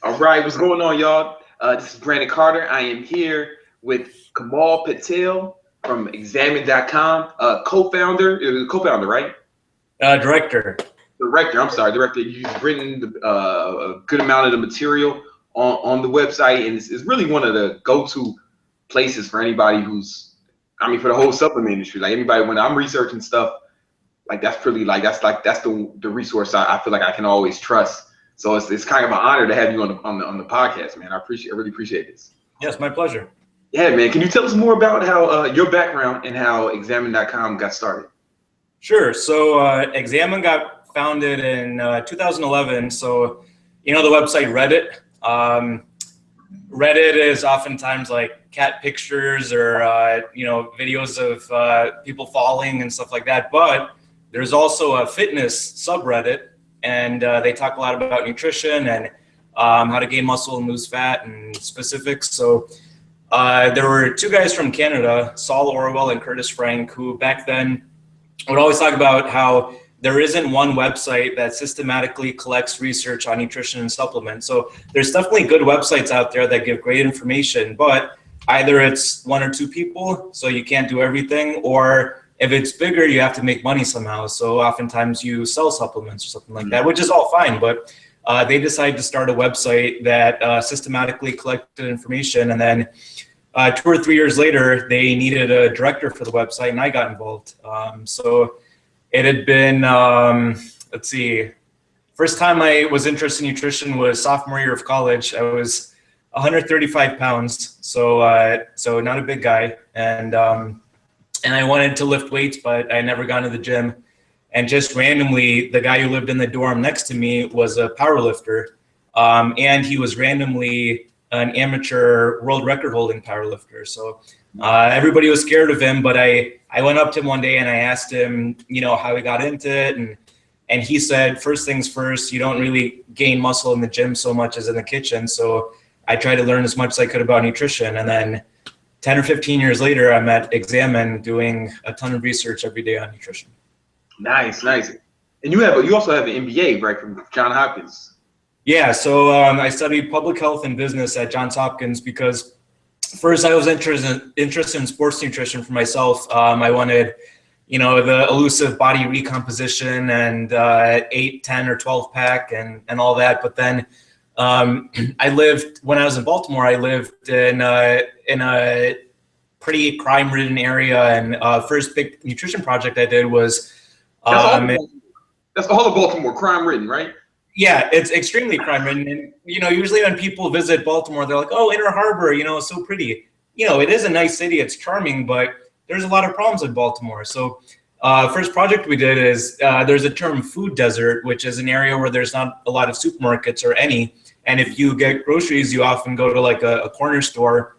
All right, what's going on, y'all? This is Brandon Carter. I am here with Kamal Patel from Examine.com, co-founder, right? Director. Director, I'm sorry, director. You've written a good amount of the material on the website, and it's really one of the go-to places for anybody for the whole supplement industry. Like anybody, when I'm researching stuff, like that's the resource I feel like I can always trust. So it's kind of an honor to have you on the podcast, man. I really appreciate this. Yes, my pleasure. Yeah, man. Can you tell us more about how your background and how Examine.com got started? Sure. So Examine got founded in 2011. So the website Reddit. Reddit is oftentimes like cat pictures or videos of people falling and stuff like that. But there's also a fitness subreddit, and they talk a lot about nutrition and how to gain muscle and lose fat and specifics. So there were two guys from Canada, Saul Orwell and Curtis Frank, who back then would always talk about how there isn't one website that systematically collects research on nutrition and supplements. So there's definitely good websites out there that give great information, but either it's one or two people, so you can't do everything, or if it's bigger, you have to make money somehow. So oftentimes you sell supplements or something like that, which is all fine. But they decided to start a website that systematically collected information. And then 2 or 3 years later, they needed a director for the website, and I got involved. So it had been, let's see, first time I was interested in nutrition was sophomore year of college. I was 135 pounds, so not a big guy. And I wanted to lift weights, but I never got into the gym. And just randomly, the guy who lived in the dorm next to me was a power lifter. And he was randomly an amateur world record holding power lifter. So everybody was scared of him, but I went up to him one day and I asked him, how he got into it. And he said, first things first, you don't really gain muscle in the gym so much as in the kitchen. So I tried to learn as much as I could about nutrition. And then 10 or 15 years later, I'm at Examine doing a ton of research every day on nutrition. Nice. And you also have an MBA, right, from Johns Hopkins? Yeah, so I studied public health and business at Johns Hopkins because first I was interested in sports nutrition for myself. I wanted, the elusive body recomposition and 8, 10, or 12 pack and all that. But then when I was in Baltimore, I lived in a pretty crime-ridden area, and first big nutrition project I did was that's all of Baltimore, crime-ridden, right? Yeah, it's extremely crime-ridden, and usually when people visit Baltimore, they're like, "Oh, Inner Harbor, it's so pretty." It is a nice city, it's charming, but there's a lot of problems in Baltimore. So first project we did is there's a term food desert, which is an area where there's not a lot of supermarkets or any. And if you get groceries, you often go to like a corner store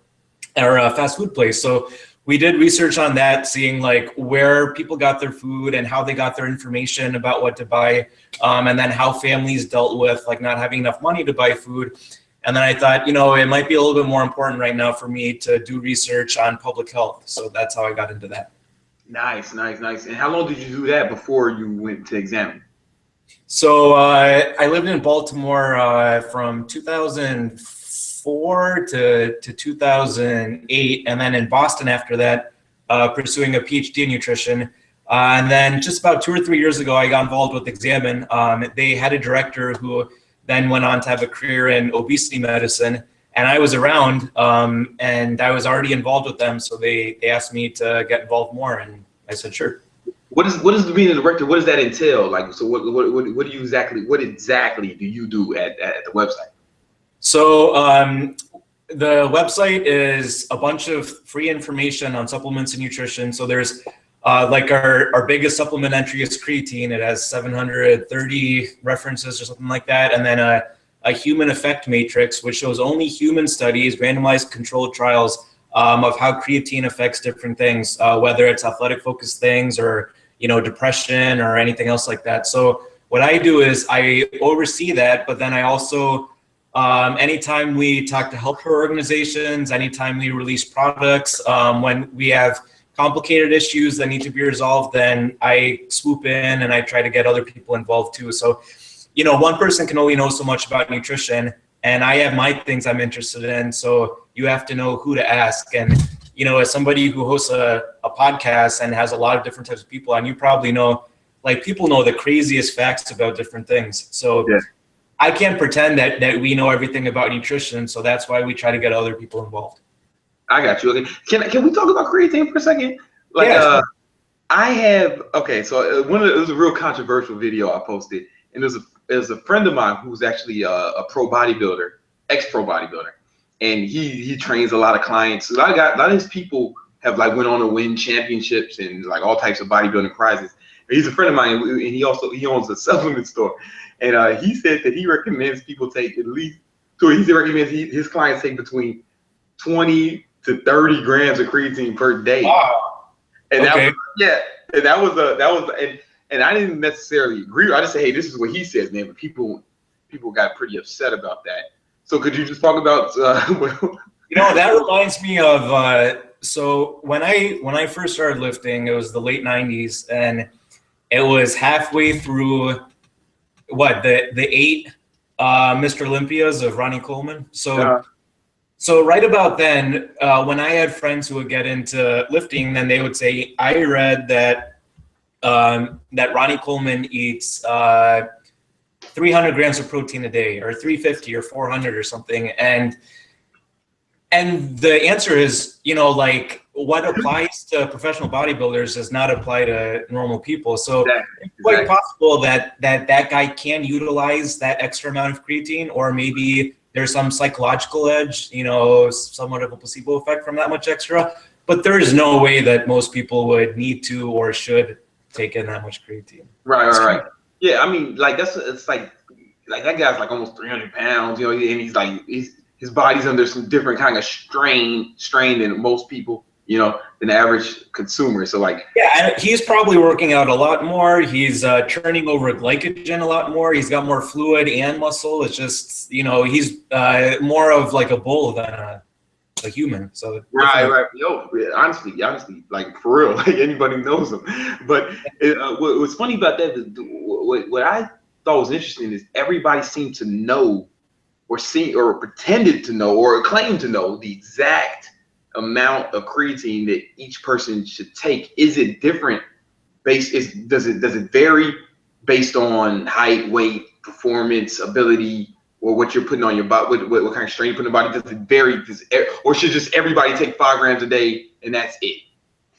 or a fast food place. So we did research on that, seeing like where people got their food and how they got their information about what to buy. And then how families dealt with like not having enough money to buy food. And then I thought, it might be a little bit more important right now for me to do research on public health. So that's how I got into that. Nice. And how long did you do that before you went to Examine? So I lived in Baltimore from 2004 to 2008, and then in Boston after that, pursuing a PhD in nutrition. And then just about 2 or 3 years ago, I got involved with Examine. They had a director who then went on to have a career in obesity medicine, and I was around, and I was already involved with them, so they asked me to get involved more, and I said sure. What is being a director? What does that entail? Like, so what exactly do you do at the website? So the website is a bunch of free information on supplements and nutrition. So there's like our biggest supplement entry is creatine. It has 730 references or something like that, and then a human effect matrix, which shows only human studies, randomized controlled trials of how creatine affects different things, whether it's athletic focused things or depression or anything else like that. So what I do is I oversee that, but then I also, anytime we talk to healthcare organizations, anytime we release products, when we have complicated issues that need to be resolved, then I swoop in and I try to get other people involved too. So, one person can only know so much about nutrition. and I have my things I'm interested in. So you have to know who to ask. And, you know, as somebody who hosts a podcast and has a lot of different types of people on, you probably know, like, people know the craziest facts about different things. So yeah. I can't pretend that we know everything about nutrition. So that's why we try to get other people involved. I got you. Okay. Can we talk about creatine for a second? Like, yeah, I have, okay, so it was a real controversial video I posted, and there's a friend of mine who's actually a pro bodybuilder, ex-pro bodybuilder, and he trains a lot of clients. A lot of his people have like went on to win championships and like all types of bodybuilding prizes. And he's a friend of mine, and he owns a supplement store, and he said that he recommends people take at least, so he recommends his clients take between 20 to 30 grams of creatine per day. Wow. And okay. And I didn't necessarily agree. I just say, hey, this is what he says, man. But people got pretty upset about that. So could you just talk about? You know, that reminds me of. So when I first started lifting, it was the late '90s, and it was halfway through the 8 Mr. Olympias of Ronnie Coleman. So. So right about then, when I had friends who would get into lifting, then they would say, I read that that Ronnie Coleman eats 300 grams of protein a day, or 350 or 400 or something. And the answer is, you know, like, what applies to professional bodybuilders does not apply to normal people. So it's quite possible that guy can utilize that extra amount of creatine, or maybe there's some psychological edge, you know, somewhat of a placebo effect from that much extra. But there is no way that most people would need to or should take in that much creatine. Right. Yeah, I mean, like, it's like that guy's like almost 300 pounds, you know, and he's like, his body's under some different kind of strain than most people, you know, than the average consumer. So like, yeah, and he's probably working out a lot more. He's turning over glycogen a lot more. He's got more fluid and muscle. It's just, you know, he's more of like a bull than a human. So right. Yo, honestly, like, for real, like, anybody knows him. But what's funny about that is what I thought was interesting is everybody seemed to know, or pretended to know, or claimed to know the exact amount of creatine that each person should take. Is it different does it vary based on height, weight, performance, ability, or what you're putting on your body, what kind of strain you put on the body? Does it vary? Or should just everybody take 5 grams a day and that's it?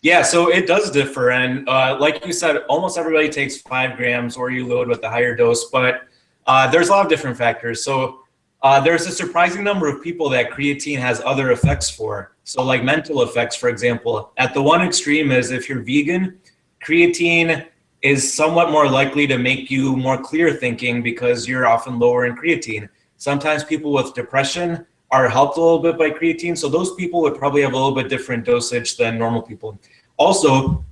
Yeah, so it does differ, and like you said, almost everybody takes 5 grams, or you load with a higher dose, but there's a lot of different factors. So there's a surprising number of people that creatine has other effects for. So like mental effects, for example. At the one extreme is if you're vegan, creatine is somewhat more likely to make you more clear thinking because you're often lower in creatine. Sometimes people with depression are helped a little bit by creatine. So those people would probably have a little bit different dosage than normal people. Also,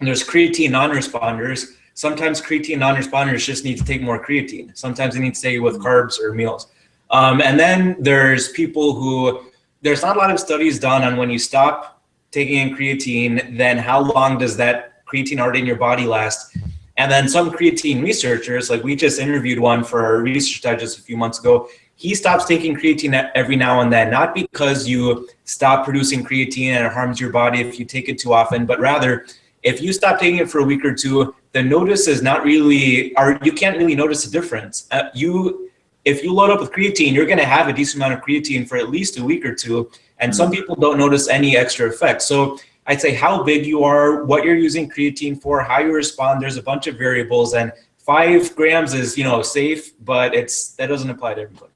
there's creatine non-responders. Sometimes creatine non-responders just need to take more creatine. Sometimes they need to stay with carbs or meals. And then there's people who, there's not a lot of studies done on when you stop taking in creatine, then how long does that creatine already in your body last? And then some creatine researchers, like we just interviewed one for our research digest a few months ago, he stops taking creatine every now and then, not because you stop producing creatine and it harms your body if you take it too often, but rather if you stop taking it for a week or two, the notice is not really, or you can't really notice a difference. If you load up with creatine, you're going to have a decent amount of creatine for at least a week or two. And some people don't notice any extra effects. So I'd say how big you are, what you're using creatine for, how you respond. There's a bunch of variables, and 5 grams is, you know, safe, but that doesn't apply to everybody.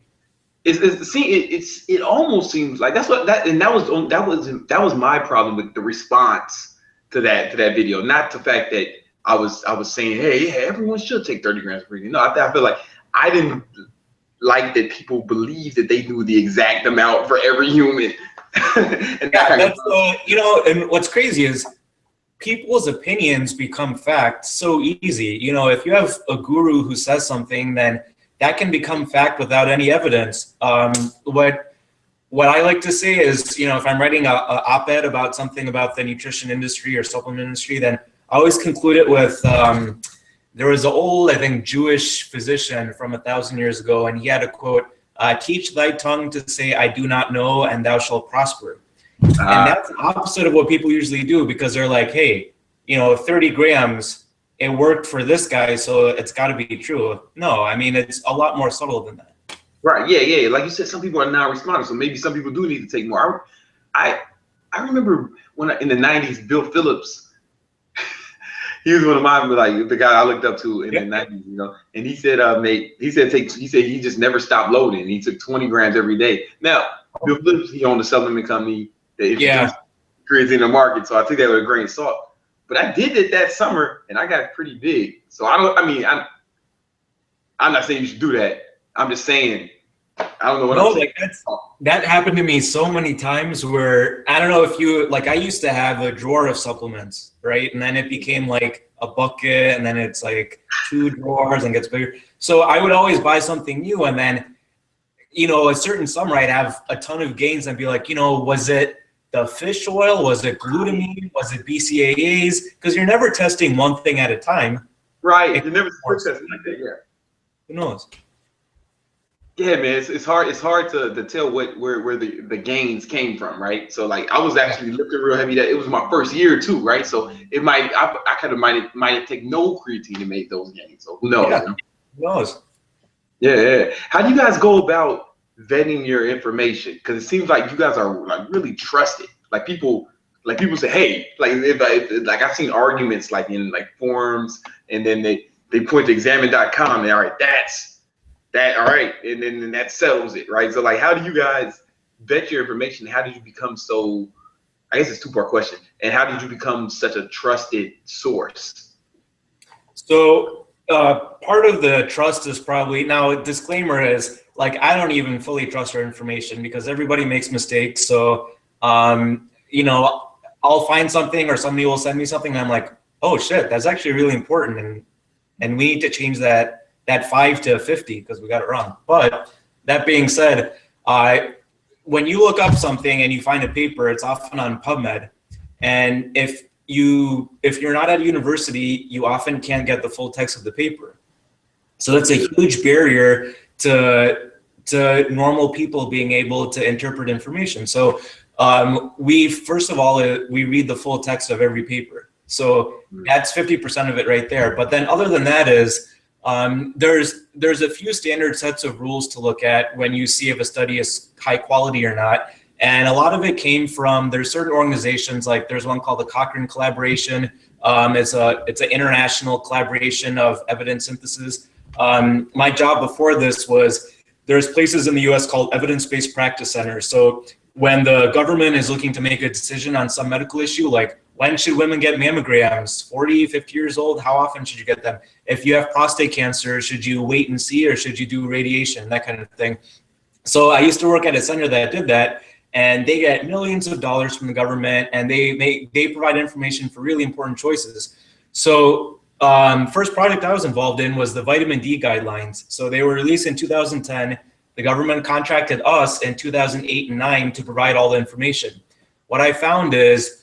It almost seems like that was my problem with the response to that video. Not the fact that I was saying, hey, yeah, everyone should take 30 grams of creatine. No, I feel like I didn't like that people believe that they knew the exact amount for every human. And you know, and what's crazy is people's opinions become fact so easy. You know, if you have a guru who says something, then that can become fact without any evidence. What I like to say is, you know, if I'm writing a op-ed about something about the nutrition industry or supplement industry, then I always conclude it with, there was an old, I think, Jewish physician from 1,000 years ago, and he had a quote, teach thy tongue to say, I do not know, and thou shalt prosper. And that's the opposite of what people usually do, because they're like, hey, 30 grams, it worked for this guy, so it's got to be true. No, I mean, it's a lot more subtle than that. Right. Yeah. Like you said, some people are non-responders, so maybe some people do need to take more. I remember when in the 90s, Bill Phillips, he was one of mine, like the guy I looked up to in the 90s, and he said, he said he just never stopped loading. He took 20 grams every day. Now, Bill Phillips, he owned a supplement company that introduced creatine in the market, so I took that with a grain of salt. But I did it that summer, and I got pretty big. So I'm not saying you should do that. I'm just saying, I don't know what I'm saying. That happened to me so many times where, I don't know if you, like, I used to have a drawer of supplements, right? And then it became like a bucket, and then it's like 2 drawers and gets bigger. So I would always buy something new, and then, a certain summer I'd have a ton of gains and be like, was it the fish oil? Was it glutamine? Was it BCAAs? Because you're never testing one thing at a time. Right. You're never testing like that. Yeah. Who knows? Yeah, man, it's hard. It's hard to tell where the gains came from, right? So like I was actually lifting real heavy. That it was my first year too, right? So it might I kind of might take no creatine to make those gains. So who knows? Yeah. Who knows? Yeah. How do you guys go about vetting your information? Because it seems like you guys are like really trusted. Like people say, hey, like if I've seen arguments like in like forums, and then they point to examine.com and all right, all right, and then that settles it, right? So like, how do you guys vet your information? How did you become so? I guess it's a 2-part question. And how did you become such a trusted source? So part of the trust is probably, now a disclaimer is like, I don't even fully trust our information because everybody makes mistakes. So I'll find something or somebody will send me something and I'm like, oh shit, that's actually really important, and we need to change that 5 to 50 because we got it wrong. But that being said, when you look up something and you find a paper, it's often on PubMed. And if you're not at a university, you often can't get the full text of the paper. So that's a huge barrier to normal people being able to interpret information. So first of all, we read the full text of every paper. So that's 50% of it right there. But then other than that is, there's a few standard sets of rules to look at when you see if a study is high quality or not. And a lot of it came from, there's certain organizations, like there's one called the Cochrane Collaboration. It's an international collaboration of evidence synthesis. My job before this was, there's places in the US called evidence-based practice centers. So when the government is looking to make a decision on some medical issue, like when should women get mammograms, 40, 50 years old, how often should you get them? If you have prostate cancer, should you wait and see or should you do radiation, that kind of thing. So I used to work at a center that did that, and they get millions of dollars from the government, and they provide information for really important choices. So first project I was involved in was the vitamin D guidelines. So they were released in 2010. The government contracted us in 2008 and 9 to provide all the information. What I found is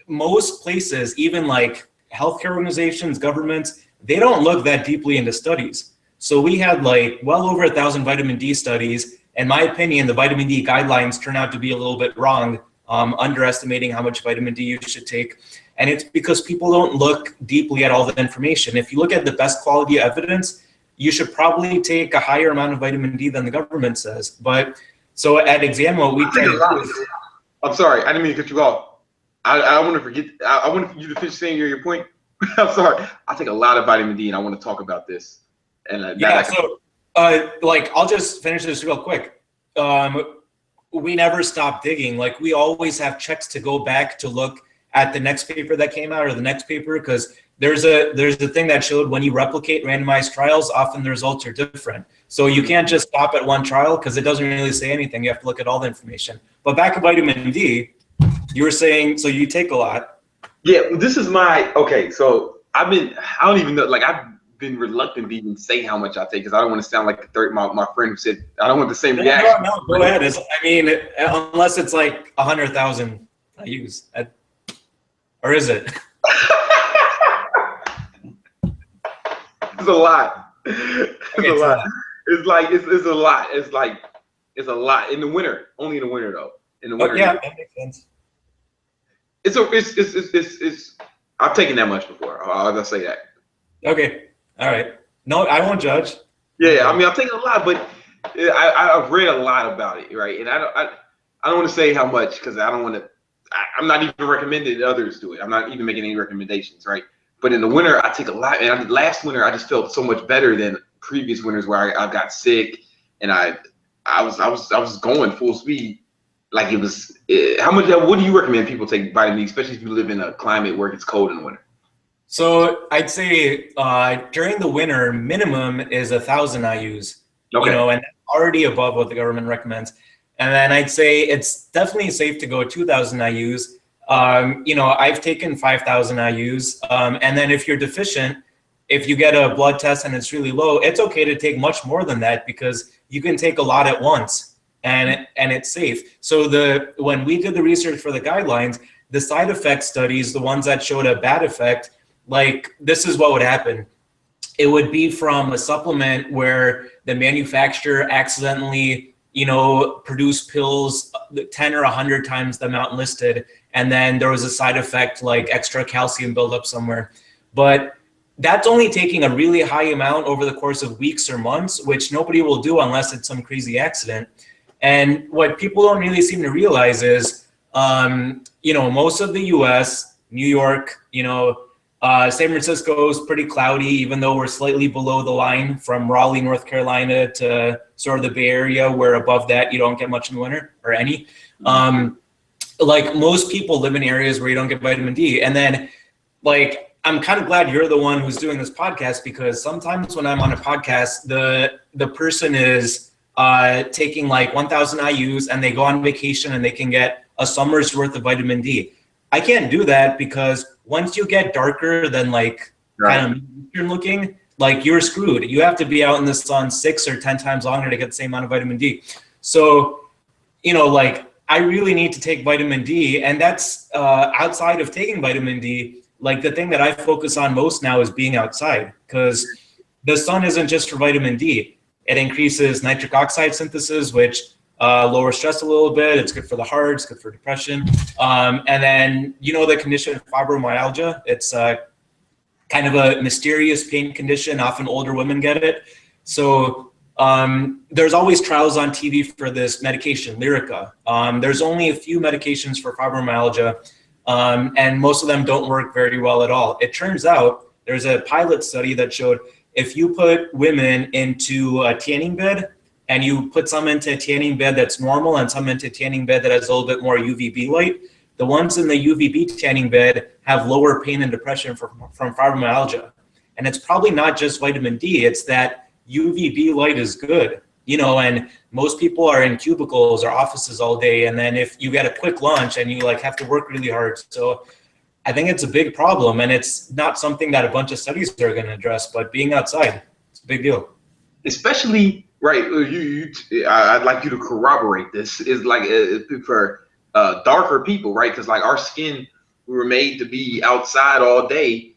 most places, even like healthcare organizations, governments, they don't look that deeply into studies. So we had like well over 1,000 vitamin D studies. In my opinion, the vitamin D guidelines turn out to be a little bit wrong, underestimating how much vitamin D you should take. And it's because people don't look deeply at all the information. If you look at the best quality evidence, you should probably take a higher amount of vitamin D than the government says. But so at Examo, we try to do. I'm sorry, I didn't mean to cut you off. I want you to finish saying your point. I'm sorry. I take a lot of vitamin D, and I want to talk about this. And I'll just finish this real quick. We never stop digging. Like we always have checks to go back to look at the next paper that came out or the next paper, because there's a thing that showed when you replicate randomized trials, often the results are different. So you can't just stop at one trial because it doesn't really say anything. You have to look at all the information. But back to vitamin D, you were saying, so you take a lot. Yeah, this is okay. So I've been reluctant to even say how much I take because I don't want to sound like my friend who said I don't want the same reaction. No, go ahead. Unless it's like 100,000 I use, or is it? It's a lot. It's a lot. it's a lot. It's a lot in the winter. Only in the winter though. In the winter. Yeah, that makes sense. It's I've taken that much before. I'll just say that. Okay. All right. No, I won't judge. Yeah, I mean, I've taken a lot, but I've read a lot about it, right? And I don't want to say how much because I don't want to. I'm not even recommending others do it. I'm not even making any recommendations, right? But in the winter, I take a lot. And last winter, I just felt so much better than previous winters where I got sick and I was going full speed. Like it was. How much? What do you recommend people take vitamin D, especially if you live in a climate where it's cold in the winter? So I'd say during the winter, minimum is 1,000 IUs. Okay. You know, and already above what the government recommends. And then I'd say it's definitely safe to go 2,000 IUs. You know, I've taken 5,000 IUs. And then if you're deficient, if you get a blood test and it's really low, it's okay to take much more than that because you can take a lot at once and it's safe. So when we did the research for the guidelines, the side effect studies, the ones that showed a bad effect, like this is what would happen. It would be from a supplement where the manufacturer accidentally, you know, produced pills 10 or 100 times the amount listed. And then there was a side effect like extra calcium buildup somewhere. But that's only taking a really high amount over the course of weeks or months, which nobody will do unless it's some crazy accident. And what people don't really seem to realize is, you know, most of the US, New York, you know, San Francisco is pretty cloudy, even though we're slightly below the line from Raleigh, North Carolina to sort of the Bay Area, where above that you don't get much in the winter or any. Like most people live in areas where you don't get vitamin D. And then like, I'm kind of glad you're the one who's doing this podcast because sometimes when I'm on a podcast, the person is taking like 1,000 IUs and they go on vacation and they can get a summer's worth of vitamin D. I can't do that because once you get darker than like kind of Eastern looking, like you're screwed. You have to be out in the sun 6 or 10 times longer to get the same amount of vitamin D. So, you know, like I really need to take vitamin D, and that's outside of taking vitamin D. Like the thing that I focus on most now is being outside because the sun isn't just for vitamin D. It increases nitric oxide synthesis, which lower stress a little bit. It's good for the heart. It's good for depression. And then, you know, the condition fibromyalgia, it's kind of a mysterious pain condition. Often older women get it. So there's always trials on TV for this medication, Lyrica. There's only a few medications for fibromyalgia, and most of them don't work very well at all. It turns out there's a pilot study that showed if you put women into a tanning bed, and you put some into a tanning bed that's normal and some into a tanning bed that has a little bit more UVB light, the ones in the UVB tanning bed have lower pain and depression from fibromyalgia. And it's probably not just vitamin D, it's that UVB light is good, you know, and most people are in cubicles or offices all day. And then if you get a quick lunch and you like have to work really hard. So I think it's a big problem, and it's not something that a bunch of studies are gonna address, but being outside, it's a big deal. Especially, right, I'd like you to corroborate this, is like for darker people, right? Because like our skin, we were made to be outside all day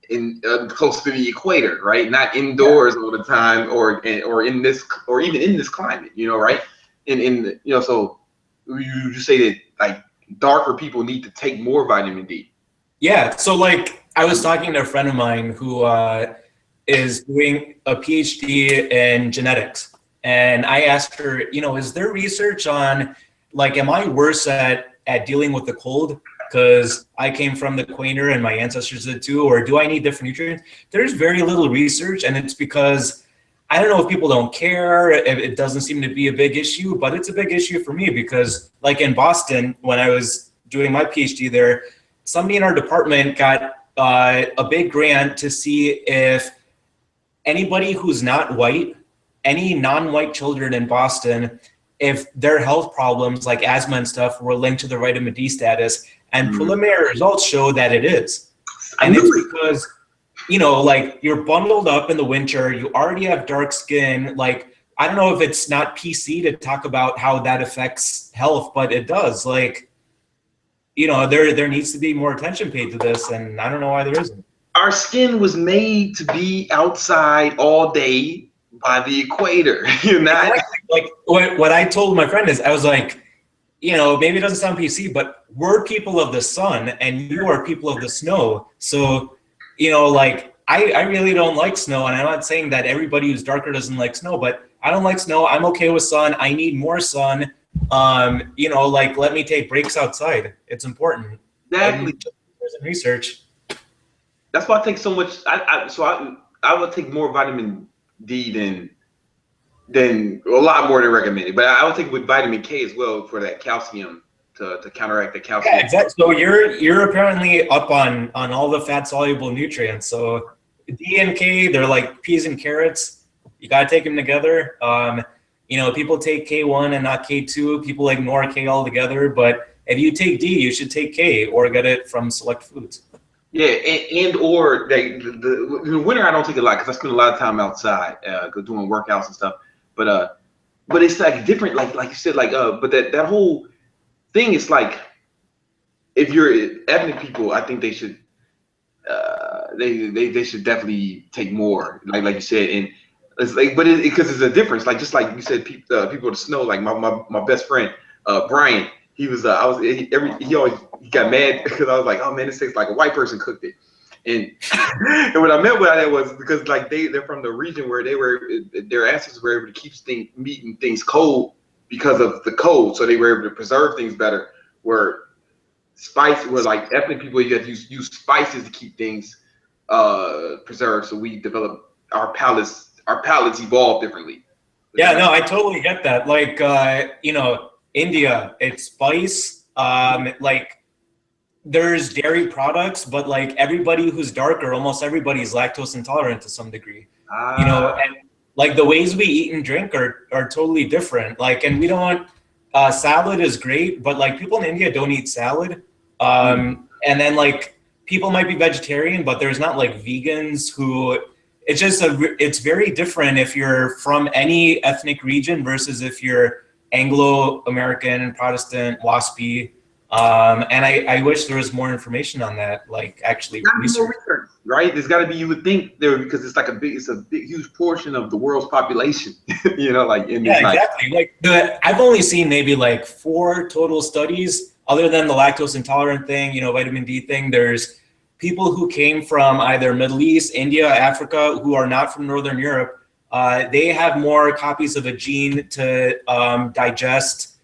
in close to the equator, right? Not indoors all the time, or in this, or even in this climate, you know, right? You know, so you just say that like darker people need to take more vitamin D. Yeah, so like I was talking to a friend of mine who is doing a PhD in genetics. And I asked her, you know, is there research on, like, am I worse at dealing with the cold because I came from the equator and my ancestors did too, or do I need different nutrients? There's very little research, and it's because I don't know if people don't care, if it doesn't seem to be a big issue, but it's a big issue for me because like in Boston, when I was doing my PhD there, somebody in our department got a big grant to see if anybody who's not white, any non-white children in Boston, if their health problems like asthma and stuff were linked to their vitamin D status, and preliminary results show that it is. And it's because, you know, like you're bundled up in the winter, you already have dark skin. Like, I don't know if it's not PC to talk about how that affects health, but it does. Like, you know, there needs to be more attention paid to this, and I don't know why there isn't. Our skin was made to be outside all day by the equator. You're not. Exactly. Like what I told my friend is, I was like, you know, maybe it doesn't sound PC, but we're people of the sun and you are people of the snow. So, you know, like I really don't like snow, and I'm not saying that everybody who's darker doesn't like snow, but I don't like snow. I'm okay with sun. I need more sun. You know, like let me take breaks outside. It's important. Exactly. And there's some research. That's why I take so much. I would take more vitamin D than a lot more than recommended. But I would take with vitamin K as well for that calcium to counteract the calcium. Yeah, exactly. So you're apparently up on all the fat soluble nutrients. So D and K, they're like peas and carrots. You gotta take them together. You know, people take K1 and not K2. People ignore K altogether. But if you take D, you should take K or get it from select foods. Yeah, and or in the winter I don't take a lot because I spend a lot of time outside doing workouts and stuff. But it's like different, like you said, but that whole thing is like, if you're ethnic people, I think they should they should definitely take more, like you said, and it's like, but because it's a difference, like just like you said, people of the snow, like my best friend Brian, he was he got mad because I was like, oh man, this tastes like a white person cooked it. And and what I meant by that was because like they're from the region where their ancestors were able to keep meat and things cold because of the cold, so they were able to preserve things better. Where like ethnic people, you have to use spices to keep things preserved. So we develop our palates evolve differently. Yeah, no, I totally get that. Like you know, India, it's spice. Like there's dairy products, but like everybody who's darker, almost everybody's lactose intolerant to some degree. You know, and like the ways we eat and drink are totally different. Like, and we don't salad is great, but like people in India don't eat salad. And then like people might be vegetarian, but there's not like vegans who, it's just it's very different if you're from any ethnic region versus if you're Anglo-American, Protestant, WASPy. And I wish there was more information on that, like actually research. Right? There's got to be, you would think there, because it's a big, huge portion of the world's population, you know, like in this. Yeah, exactly. Like I've only seen maybe like 4 total studies, other than the lactose intolerant thing, you know, vitamin D thing. There's people who came from either Middle East, India, Africa, who are not from Northern Europe. They have more copies of a gene to digest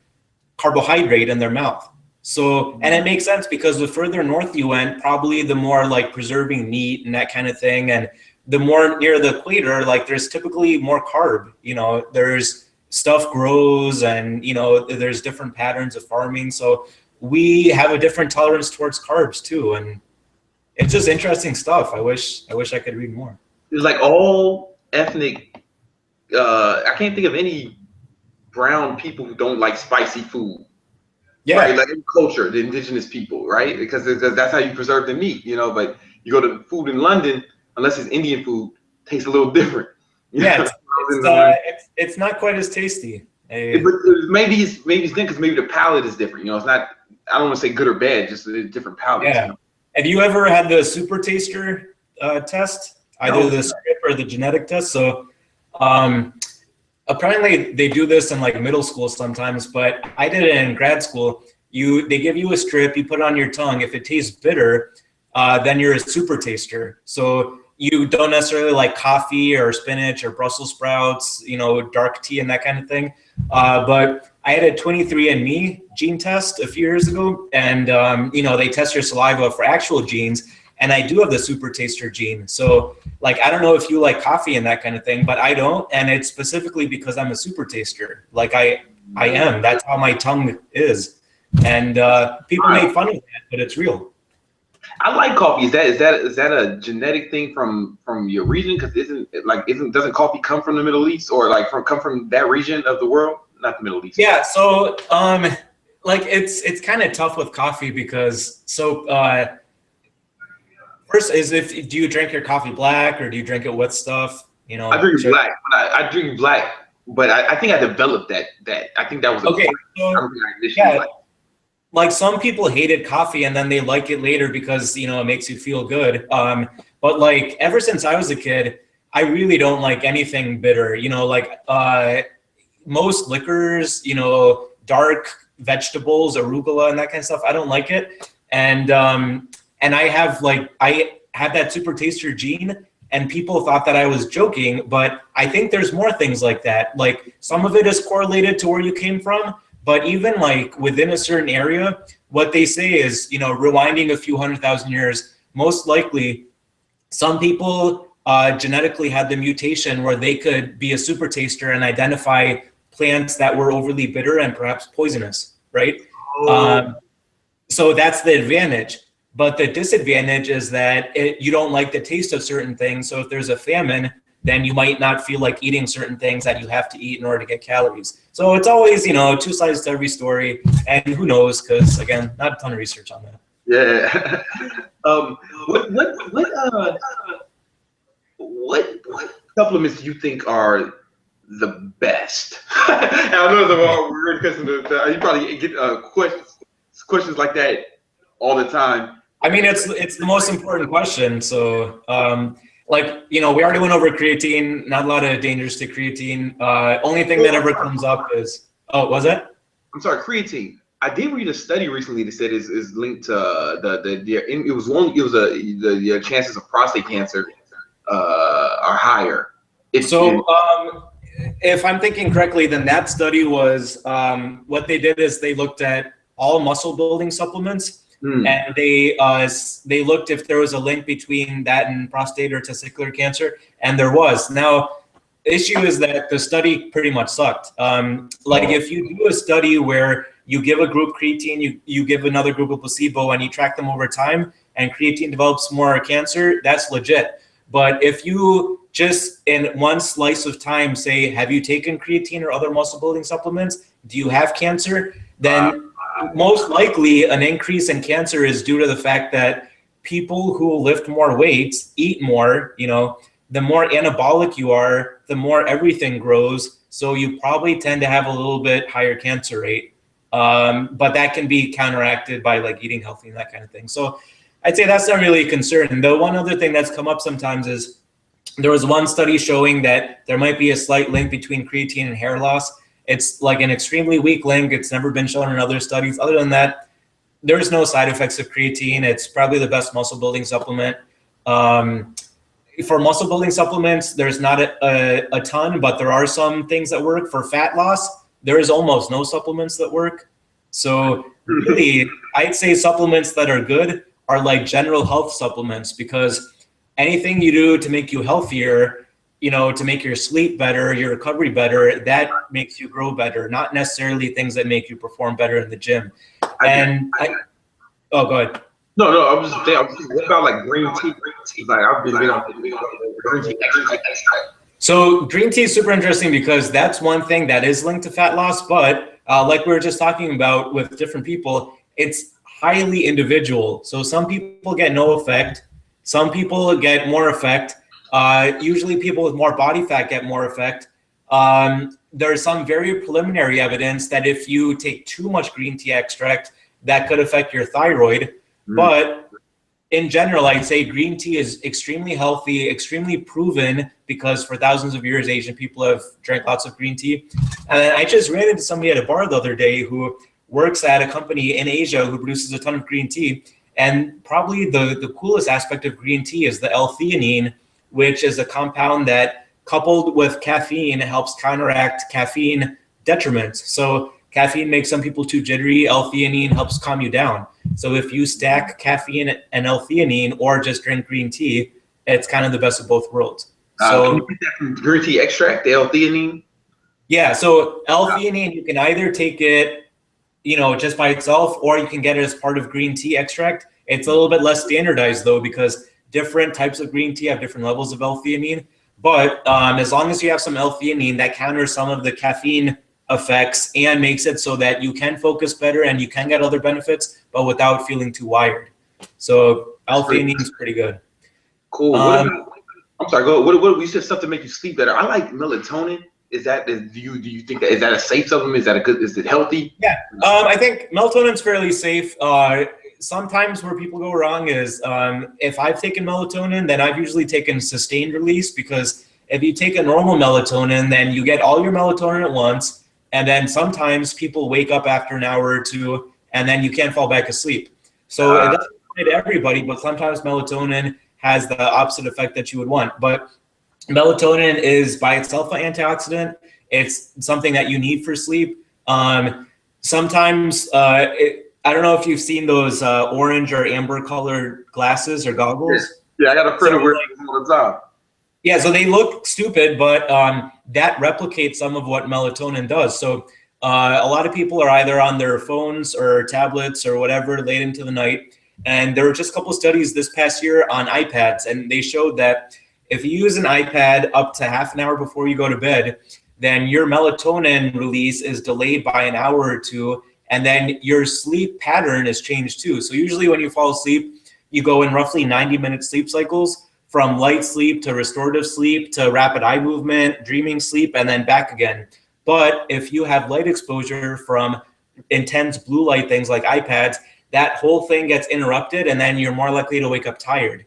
carbohydrate in their mouth. So, and it makes sense because the further north you went, probably the more like preserving meat and that kind of thing. And the more near the equator, like there's typically more carb, you know, there's stuff grows and, you know, there's different patterns of farming. So we have a different tolerance towards carbs too. And it's just interesting stuff. I wish I could read more. It's like all ethnic, I can't think of any brown people who don't like spicy food. Yeah, right, like in culture, the indigenous people, right? Because that's how you preserve the meat, you know. But you go to food in London, unless it's Indian food, tastes a little different. Yeah, it's not quite as tasty. But maybe it's then because maybe the palate is different. You know, it's not. I don't want to say good or bad, just a different palate. Yeah. You know? Have you ever had the Supertaster test, either the script or the genetic test? So, apparently they do this in like middle school sometimes, but I did it in grad school. They give you a strip, you put it on your tongue. If it tastes bitter, then you're a Supertaster. So you don't necessarily like coffee or spinach or Brussels sprouts, you know, dark tea and that kind of thing. But I had a 23andMe gene test a few years ago, and you know, they test your saliva for actual genes. And I do have the Supertaster gene. So like, I don't know if you like coffee and that kind of thing, but I don't. And it's specifically because I'm a Supertaster. Like I am, that's how my tongue is. And people make fun of that, but it's real. I like coffee. Is that a genetic thing from your region? Because doesn't coffee come from the Middle East or like come from that region of the world? Not the Middle East. Yeah. So like it's kind of tough with coffee because first is do you drink your coffee black or do you drink it with stuff? You know, I drink black. I drink black, but I think I developed that. I think that was okay. So, yeah, like some people hated coffee and then they like it later because, you know, it makes you feel good. But like ever since I was a kid, I really don't like anything bitter. You know, like most liquors, you know, dark vegetables, arugula, and that kind of stuff. I don't like it, and I have that super taster gene, and people thought that I was joking, but I think there's more things like that. Like some of it is correlated to where you came from, but even like within a certain area, what they say is, you know, rewinding a few 100,000 years, most likely some people genetically had the mutation where they could be a super taster and identify plants that were overly bitter and perhaps poisonous, right? So that's the advantage. But the disadvantage is that you don't like the taste of certain things. So if there's a famine, then you might not feel like eating certain things that you have to eat in order to get calories. So it's always, you know, two sides to every story. And who knows? Because again, not a ton of research on that. Yeah. What supplements do you think are the best? I know we're because you probably get questions like that all the time. I mean, it's the most important question. So, like, you know, we already went over creatine. Not a lot of dangers to creatine. Only thing that ever comes up is, oh, was it? I'm sorry, creatine. I did read a study recently that said is linked to the chances of prostate cancer are higher. If I'm thinking correctly, then that study was what they did is they looked at all muscle building supplements. And they looked if there was a link between that and prostate or testicular cancer, and there was. Now, the issue is that the study pretty much sucked. If you do a study where you give a group creatine, you give another group a placebo, and you track them over time, and creatine develops more cancer, that's legit. But if you just in one slice of time say, have you taken creatine or other muscle building supplements? Do you have cancer? Then most likely an increase in cancer is due to the fact that people who lift more weights, eat more, you know, the more anabolic you are, the more everything grows. So you probably tend to have a little bit higher cancer rate. But that can be counteracted by like eating healthy and that kind of thing. So I'd say that's not really a concern. The one other thing that's come up sometimes is there was one study showing that there might be a slight link between creatine and hair loss. It's like an extremely weak link. It's never been shown in other studies. Other than that, there's no side effects of creatine. It's probably the best muscle building supplement. For muscle building supplements, there's not a ton, but there are some things that work. For fat loss, there is almost no supplements that work. So really, I'd say supplements that are good are like general health supplements, because anything you do to make you healthier, you know, to make your sleep better, your recovery better, that makes you grow better, not necessarily things that make you perform better in the gym. Oh, go ahead. No, I was just saying, what about like green tea? Like I've been on green tea extract. So green tea is super interesting because that's one thing that is linked to fat loss, but like we were just talking about with different people, it's highly individual. So some people get no effect, some people get more effect. Usually people with more body fat get more effect. There's some very preliminary evidence that if you take too much green tea extract, that could affect your thyroid. But in general, I'd say green tea is extremely healthy, extremely proven, because for thousands of years, Asian people have drank lots of green tea. And I just ran into somebody at a bar the other day who works at a company in Asia who produces a ton of green tea. And probably the coolest aspect of green tea is the L-theanine, which is a compound that, coupled with caffeine, helps counteract caffeine detriments. So caffeine makes some people too jittery. L-theanine helps calm you down. So if you stack caffeine and L-theanine or just drink green tea, it's kind of the best of both worlds. So can you get that from green tea extract, the L-theanine? Yeah, so L-theanine, you can either take it, you know, just by itself, or you can get it as part of green tea extract. It's a little bit less standardized though, because different types of green tea have different levels of L-theanine. But as long as you have some L-theanine, that counters some of the caffeine effects and makes it so that you can focus better and you can get other benefits, but without feeling too wired. So L-theanine is pretty good. Cool. I'm sorry. Go. What? You said stuff to make you sleep better. I like melatonin. Do you think that is a safe supplement? Is it healthy? Yeah. I think melatonin's fairly safe. sometimes where people go wrong is if I've taken melatonin, then I've usually taken sustained release, because if you take a normal melatonin, then you get all your melatonin at once, and then sometimes people wake up after an hour or two, and then you can't fall back asleep. So it doesn't apply to everybody, but sometimes melatonin has the opposite effect that you would want. But melatonin is by itself an antioxidant. It's something that you need for sleep. Sometimes, I don't know if you've seen those orange or amber colored glasses or goggles. Yeah, I got a friend who wears them all the time. Yeah, so they look stupid, but that replicates some of what melatonin does. So a lot of people are either on their phones or tablets or whatever late into the night. And there were just a couple of studies this past year on iPads, and they showed that if you use an iPad up to half an hour before you go to bed, then your melatonin release is delayed by an hour or two, and then your sleep pattern is changed too. So usually when you fall asleep, you go in roughly 90-minute sleep cycles, from light sleep to restorative sleep to rapid eye movement, dreaming sleep, and then back again. But if you have light exposure from intense blue light things like iPads, that whole thing gets interrupted, and then you're more likely to wake up tired.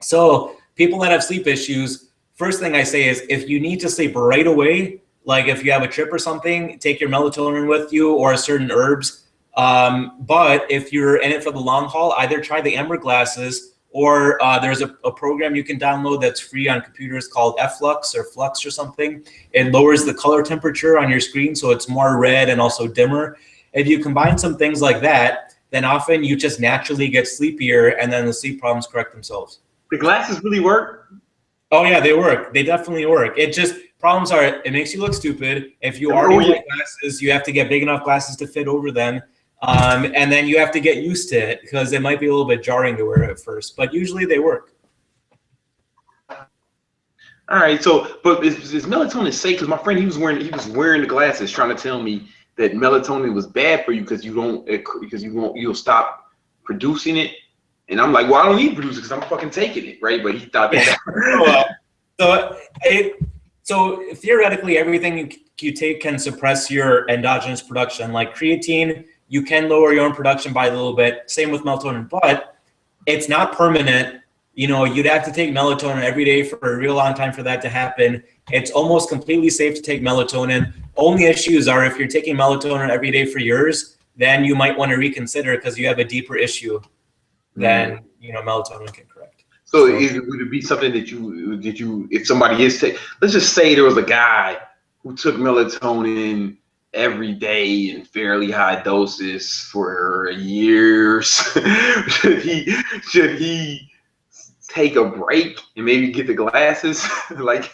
So people that have sleep issues, first thing I say is if you need to sleep right away, like if you have a trip or something, take your melatonin with you or certain herbs. But if you're in it for the long haul, either try the amber glasses, or there's a program you can download that's free on computers called Flux or Flux or something. It lowers the color temperature on your screen, so it's more red and also dimmer. If you combine some things like that, then often you just naturally get sleepier, and then the sleep problems correct themselves. The glasses really work? Oh yeah, they work. They definitely work. It just, problems are, it makes you look stupid. If you already wear glasses, you have to get big enough glasses to fit over them. And then you have to get used to it, because it might be a little bit jarring to wear at first, but usually they work. All right, so but is melatonin safe? Because my friend, he was wearing the glasses, trying to tell me that melatonin was bad for you because you'll stop producing it. And I'm like, well, I don't need to produce it because I'm fucking taking it, right? But he thought that. So theoretically, everything you take can suppress your endogenous production. Like creatine, you can lower your own production by a little bit. Same with melatonin, but it's not permanent. You know, you'd have to take melatonin every day for a real long time for that to happen. It's almost completely safe to take melatonin. Only issues are if you're taking melatonin every day for years, then you might want to reconsider, because you have a deeper issue than melatonin can correct. So would it be something that you if somebody is let's just say there was a guy who took melatonin every day in fairly high doses for years. should he take a break and maybe get the glasses? Like,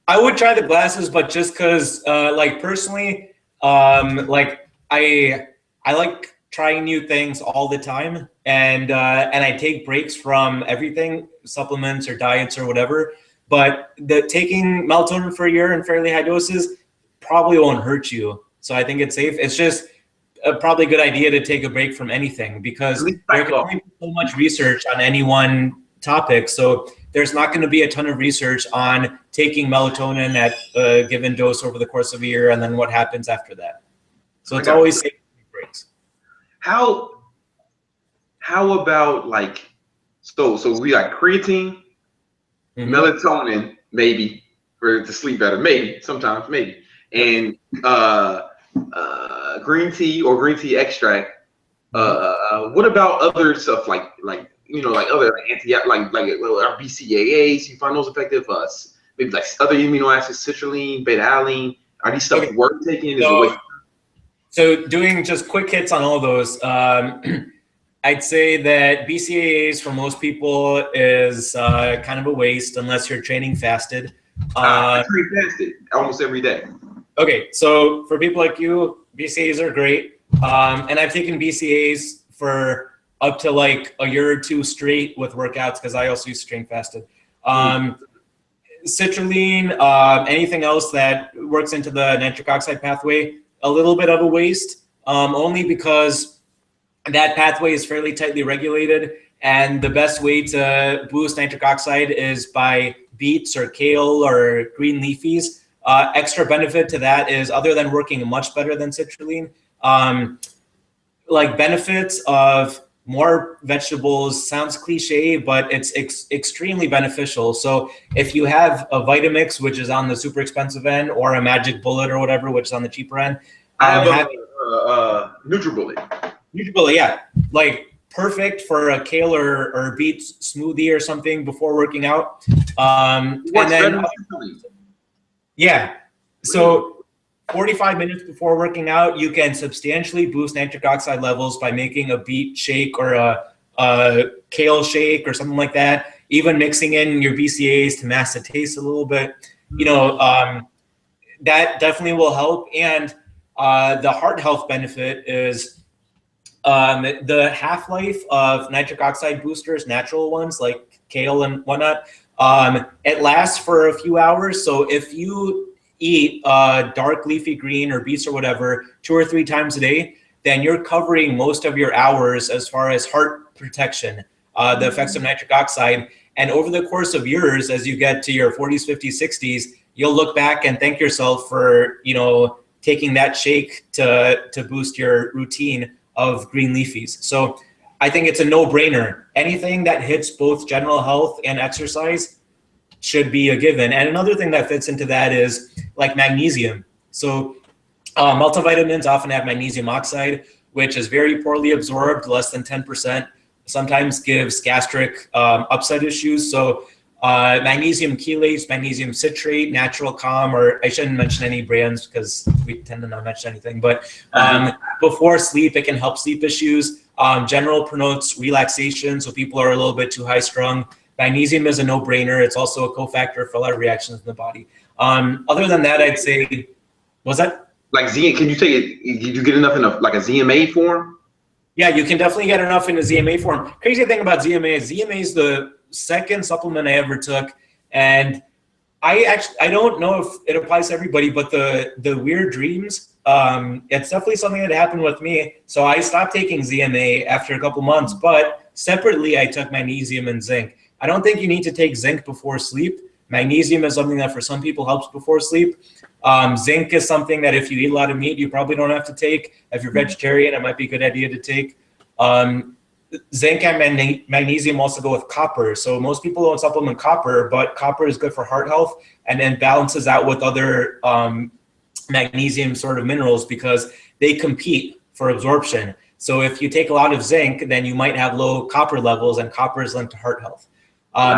I would try the glasses, but just because like personally, like I like trying new things all the time, and I take breaks from everything, supplements or diets or whatever. But taking melatonin for a year in fairly high doses probably won't hurt you. So I think it's safe. It's just probably a good idea to take a break from anything, because there can only be so much research on any one topic. So there's not going to be a ton of research on taking melatonin at a given dose over the course of a year, and then what happens after that. So it's always safe to take breaks. How about like, so we got creatine, melatonin, maybe for to sleep better, maybe sometimes, maybe, and green tea or green tea extract. What about other stuff like other our BCAAs? You find those effective? Maybe like other amino acids, citrulline, beta-alanine. Are these stuff worth taking? So doing just quick hits on all those. I'd say that BCAAs for most people is kind of a waste unless you're training fasted. I train fasted almost every day. Okay, so for people like you, BCAAs are great. And I've taken BCAAs for up to like a year or two straight with workouts, because I also used to train fasted. Citrulline, anything else that works into the nitric oxide pathway, a little bit of a waste, only because that pathway is fairly tightly regulated, and the best way to boost nitric oxide is by beets or kale or green leafies. Extra benefit to that is, other than working much better than citrulline, like benefits of more vegetables. Sounds cliche, but it's extremely beneficial. So if you have a Vitamix, which is on the super expensive end, or a Magic Bullet or whatever, which is on the cheaper end, I have a NutriBullet. NutriBullet, yeah, like perfect for a kale or beet smoothie or something before working out. And then yeah, so 45 minutes before working out, you can substantially boost nitric oxide levels by making a beet shake or a kale shake or something like that. Even mixing in your BCAAs to mask the taste a little bit, that definitely will help. And the heart health benefit is the half-life of nitric oxide boosters, natural ones like kale and whatnot, it lasts for a few hours. So if you eat dark leafy green or beets or whatever 2 or 3 times a day, then you're covering most of your hours as far as heart protection, the effects of nitric oxide. And over the course of years, as you get to your 40s, 50s, 60s, you'll look back and thank yourself for, taking that shake to boost your routine of green leafies. So I think it's a no-brainer. Anything that hits both general health and exercise should be a given. And another thing that fits into that is like magnesium. So multivitamins often have magnesium oxide, which is very poorly absorbed, less than 10%, sometimes gives gastric upset issues. So magnesium chelate, magnesium citrate, Natural Calm, or I shouldn't mention any brands because we tend to not mention anything, but before sleep, it can help sleep issues. General promotes relaxation, so people are a little bit too high strung. Magnesium is a no-brainer. It's also a cofactor for a lot of reactions in the body. Other than that, I'd say, what's that? Like can you take it, did you get enough in a ZMA form? Yeah, you can definitely get enough in a ZMA form. Crazy thing about ZMA is the second supplement I ever took, and I don't know if it applies to everybody, but the weird dreams, it's definitely something that happened with me. So I stopped taking ZMA after a couple months, but separately I took magnesium and zinc. I don't think you need to take zinc before sleep. Magnesium is something that for some people helps before sleep. Zinc is something that if you eat a lot of meat, you probably don't have to take. If you're vegetarian, it might be a good idea to take. Zinc and magnesium also go with copper. So most people don't supplement copper, but copper is good for heart health and then balances out with other magnesium sort of minerals because they compete for absorption. So if you take a lot of zinc, then you might have low copper levels, and copper is linked to heart health.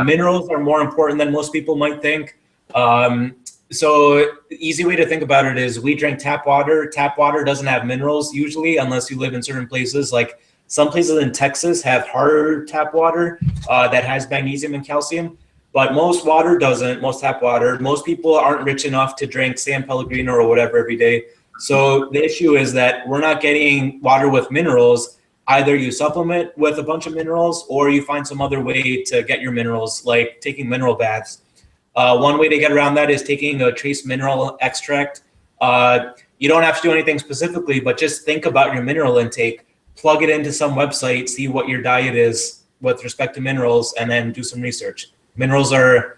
Minerals are more important than most people might think. So the easy way to think about it is we drink tap water. Tap water doesn't have minerals usually unless you live in certain places. Like some places in Texas have harder tap water that has magnesium and calcium, but most water doesn't, most tap water. Most people aren't rich enough to drink San Pellegrino or whatever every day. So the issue is that we're not getting water with minerals. Either you supplement with a bunch of minerals or you find some other way to get your minerals, like taking mineral baths. One way to get around that is taking a trace mineral extract. You don't have to do anything specifically, but just think about your mineral intake. Plug it into some website, see what your diet is with respect to minerals, and then do some research. Minerals are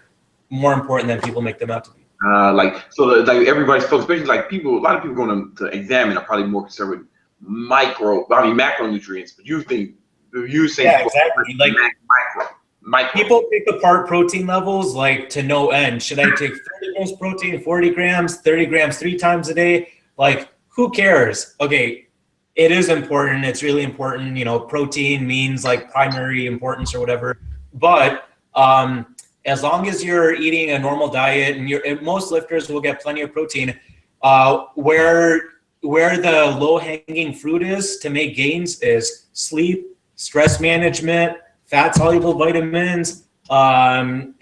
more important than people make them out to be. Everybody's focused, especially a lot of people going to examine are probably more concerned with macronutrients, but you think yeah, exactly. Like micro. People pick apart protein levels like to no end. Should I take 30 grams protein, 40 grams, 30 grams 3 times a day? Like, who cares? Okay, it is important. It's really important. Protein means like primary importance or whatever. But as long as you're eating a normal diet, and most lifters will get plenty of protein, where the low-hanging fruit is to make gains is sleep, stress management, fat-soluble vitamins, and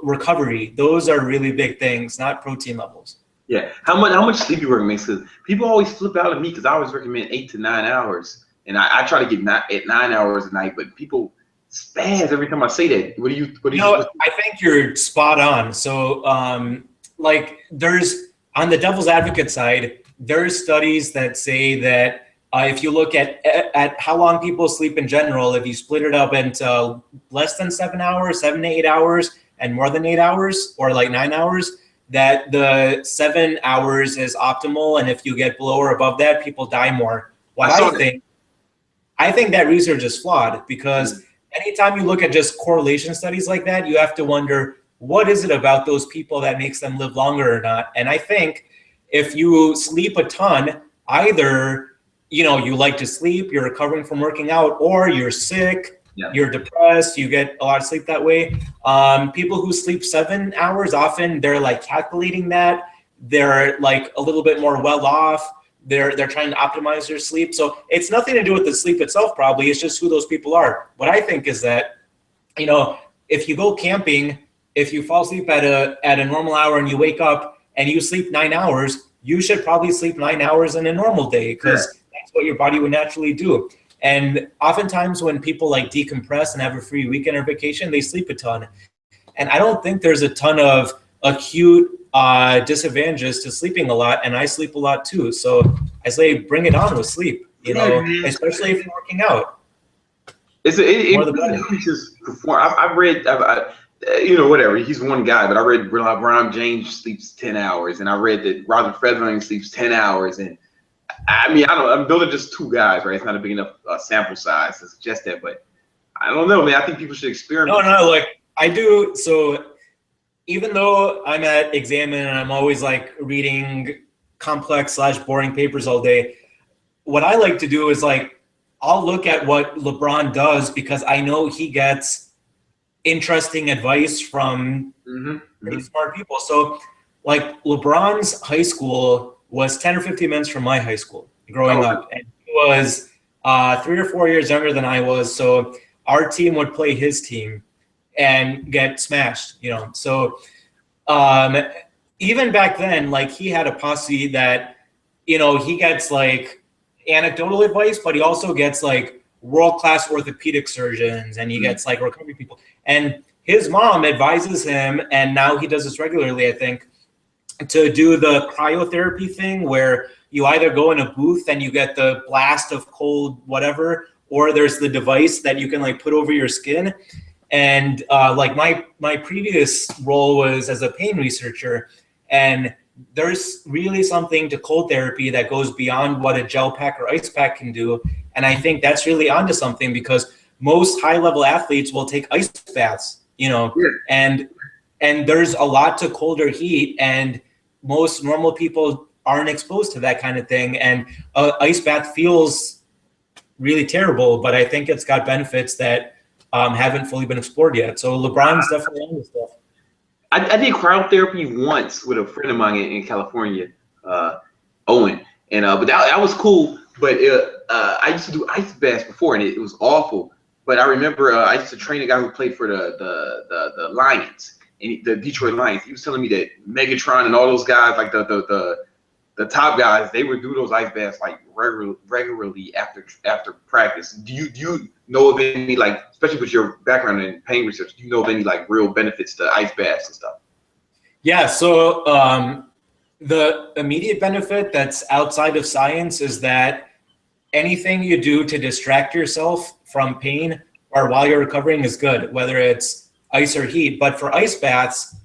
recovery. Those are really big things, not protein levels. Yeah. How much sleep you recommend? Because people always flip out at me because I always recommend 8 to 9 hours, and I try to get at 9 hours a night, but people spaz every time I say that. What do you? I think you're spot on. So, there's on the devil's advocate side, there's studies that say that if you look at how long people sleep in general, if you split it up into less than 7 hours, 7 to 8 hours, and more than 8 hours, or like 9 hours, that the 7 hours is optimal. And if you get below or above that, people die more. I think that research is flawed, because anytime you look at just correlation studies like that, you have to wonder, what is it about those people that makes them live longer or not? And I think if you sleep a ton, either, you know, you like to sleep, you're recovering from working out, or you're sick, you're depressed, you get a lot of sleep that way. People who sleep 7 hours, often they're like calculating that. They're like a little bit more well off. They're trying to optimize their sleep. So it's nothing to do with the sleep itself, probably. It's just who those people are. What I think is that, you know, if you go camping, if you fall asleep at a normal hour and you wake up and you sleep 9 hours, you should probably sleep 9 hours in a normal day, because that's what your body would naturally do. And oftentimes when people like decompress and have a free weekend or vacation, they sleep a ton. And I don't think there's a ton of acute disadvantages to sleeping a lot, and I sleep a lot too. So I say bring it on with sleep, you know, especially if you're working out. It increases performance. I've read, you know, whatever. He's one guy, but I read LeBron James sleeps 10 hours, and I read that Roger Federer sleeps 10 hours. And I mean, those are just two guys, right? It's not a big enough sample size to suggest that, but I don't know, man. I think people should experiment. No, like I do. So even though I'm at Examine and I'm always like reading complex / boring papers all day, what I like to do is like, I'll look at what LeBron does, because I know he gets interesting advice from pretty smart people. So like LeBron's high school was 10 or 15 minutes from my high school growing up. And he was 3 or 4 years younger than I was. So our team would play his team and get smashed, you know. So even back then, like he had a posse that, you know, he gets like anecdotal advice, but he also gets like world-class orthopedic surgeons, and he gets like recovery people. And his mom advises him, and now he does this regularly, I think, to do the cryotherapy thing, where you either go in a booth and you get the blast of cold whatever, or there's the device that you can like put over your skin. And like my previous role was as a pain researcher, and there's really something to cold therapy that goes beyond what a gel pack or ice pack can do. And I think that's really onto something, because most high-level athletes will take ice baths, you know, and there's a lot to colder heat, and most normal people aren't exposed to that kind of thing. And an ice bath feels really terrible, but I think it's got benefits that haven't fully been explored yet. So LeBron's definitely on this stuff. I did cryotherapy once with a friend of mine in California, Owen, and but that was cool. But I used to do ice baths before, and it was awful. But I remember I used to train a guy who played for the Lions, and the Detroit Lions. He was telling me that Megatron and all those guys, like the top guys, they would do those ice baths like regularly after practice. Do you know of any, like, especially with your background in pain research, do you know of any like real benefits to ice baths and stuff? Yeah, so the immediate benefit that's outside of science is that anything you do to distract yourself from pain or while you're recovering is good, whether it's ice or heat. But for ice baths,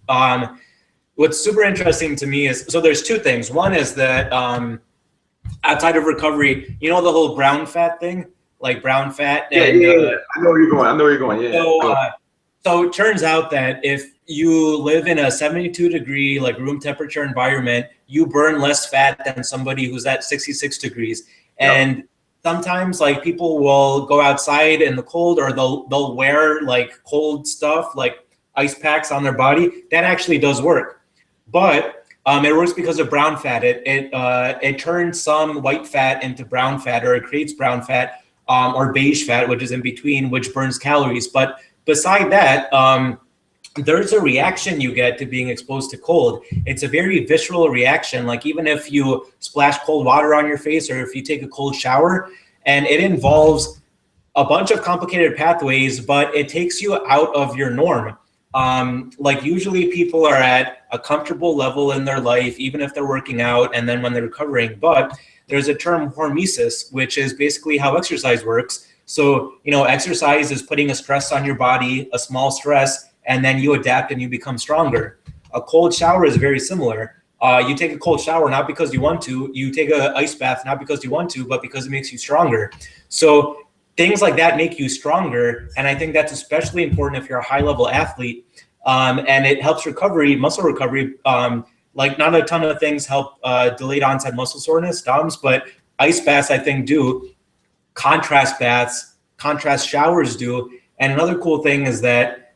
what's super interesting to me is, so there's two things. One is that outside of recovery, you know, the whole brown fat thing, like brown fat. Yeah. I know where you're going. Yeah. So it turns out that if you live in a 72-degree like room temperature environment, you burn less fat than somebody who's at 66 degrees. And sometimes like people will go outside in the cold, or they'll wear like cold stuff like ice packs on their body. That actually does work. But it works because of brown fat. It turns some white fat into brown fat, or it creates brown fat, or beige fat, which is in between, which burns calories. But beside that, there's a reaction you get to being exposed to cold. It's a very visceral reaction. Like even if you splash cold water on your face, or if you take a cold shower, and it involves a bunch of complicated pathways, but it takes you out of your norm. Like usually people are at a comfortable level in their life, even if they're working out and then when they're recovering. But there's a term hormesis, which is basically how exercise works. So, you know, exercise is putting a stress on your body, a small stress, and then you adapt and you become stronger. A cold shower is very similar. You take a cold shower not because you want to, you take an ice bath not because you want to, but because it makes you stronger. So things like that make you stronger. And I think that's especially important if you're a high level athlete. And it helps recovery, muscle recovery. Like not a ton of things help delayed onset muscle soreness, DOMS, but ice baths I think do, contrast baths, contrast showers do. And another cool thing is that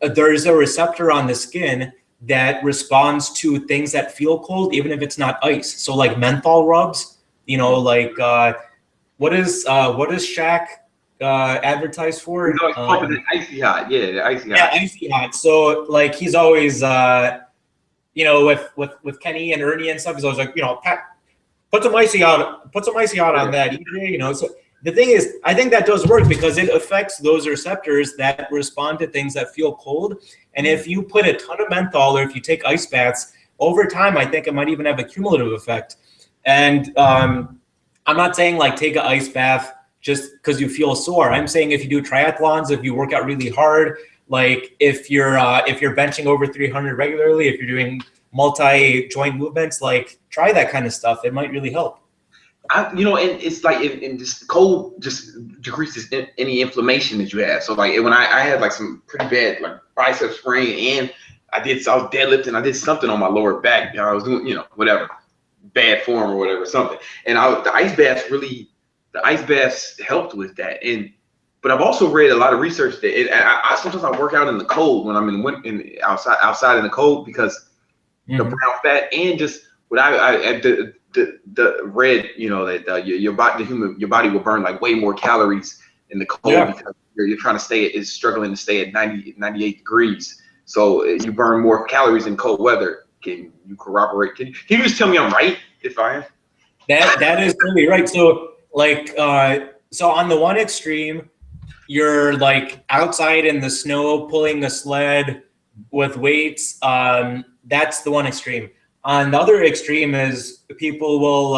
there's a receptor on the skin that responds to things that feel cold, even if it's not ice. So like menthol rubs, you know, like what is Shaq advertised for? He's always pumping the icy hot. Yeah, the icy hot. Yeah, icy hot. So like he's always you know, with Kenny and Ernie and stuff, he's always like, you know, put some icy hot on that, EJ, you know. So the thing is, I think that does work because it affects those receptors that respond to things that feel cold. And if you put a ton of menthol or if you take ice baths, over time, I think it might even have a cumulative effect. And I'm not saying like take an ice bath just because you feel sore. I'm saying if you do triathlons, if you work out really hard, like if you're benching over 300 regularly, if you're doing multi-joint movements, like try that kind of stuff. It might really help. You know, and it's like, and just cold just decreases any inflammation that you have. So like when I had like some pretty bad like bicep sprain, and I was deadlifting, I did something on my lower back. You know, I was doing, you know, whatever, bad form or whatever, something. And the ice baths helped with that. But I've also read a lot of research that sometimes I work out in the cold when I'm outside in the cold because the brown fat and just what the red, you know, that your body will burn like way more calories in the cold because you're trying to struggling to stay at 98 degrees. So you burn more calories in cold weather. Can you corroborate? Can you just tell me I'm right if I am? That is totally right. So like so on the one extreme, you're like outside in the snow pulling a sled with weights. That's the one extreme. On the other extreme is people will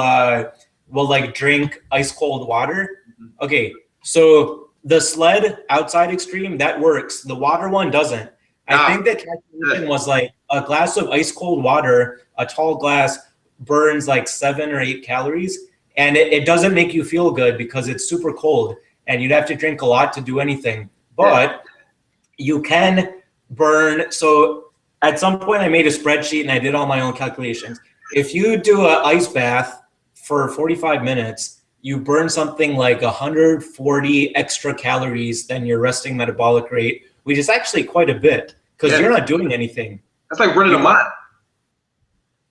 like drink ice cold water. Okay, so the sled outside extreme, that works. The water one doesn't. I think the calculation was like a glass of ice cold water, a tall glass, burns like 7 or 8 calories, and it doesn't make you feel good because it's super cold and you'd have to drink a lot to do anything. But you can burn. So at some point I made a spreadsheet and I did all my own calculations. If you do an ice bath for 45 minutes, you burn something like 140 extra calories than your resting metabolic rate, which is actually quite a bit because you're not doing anything. That's like running a mile.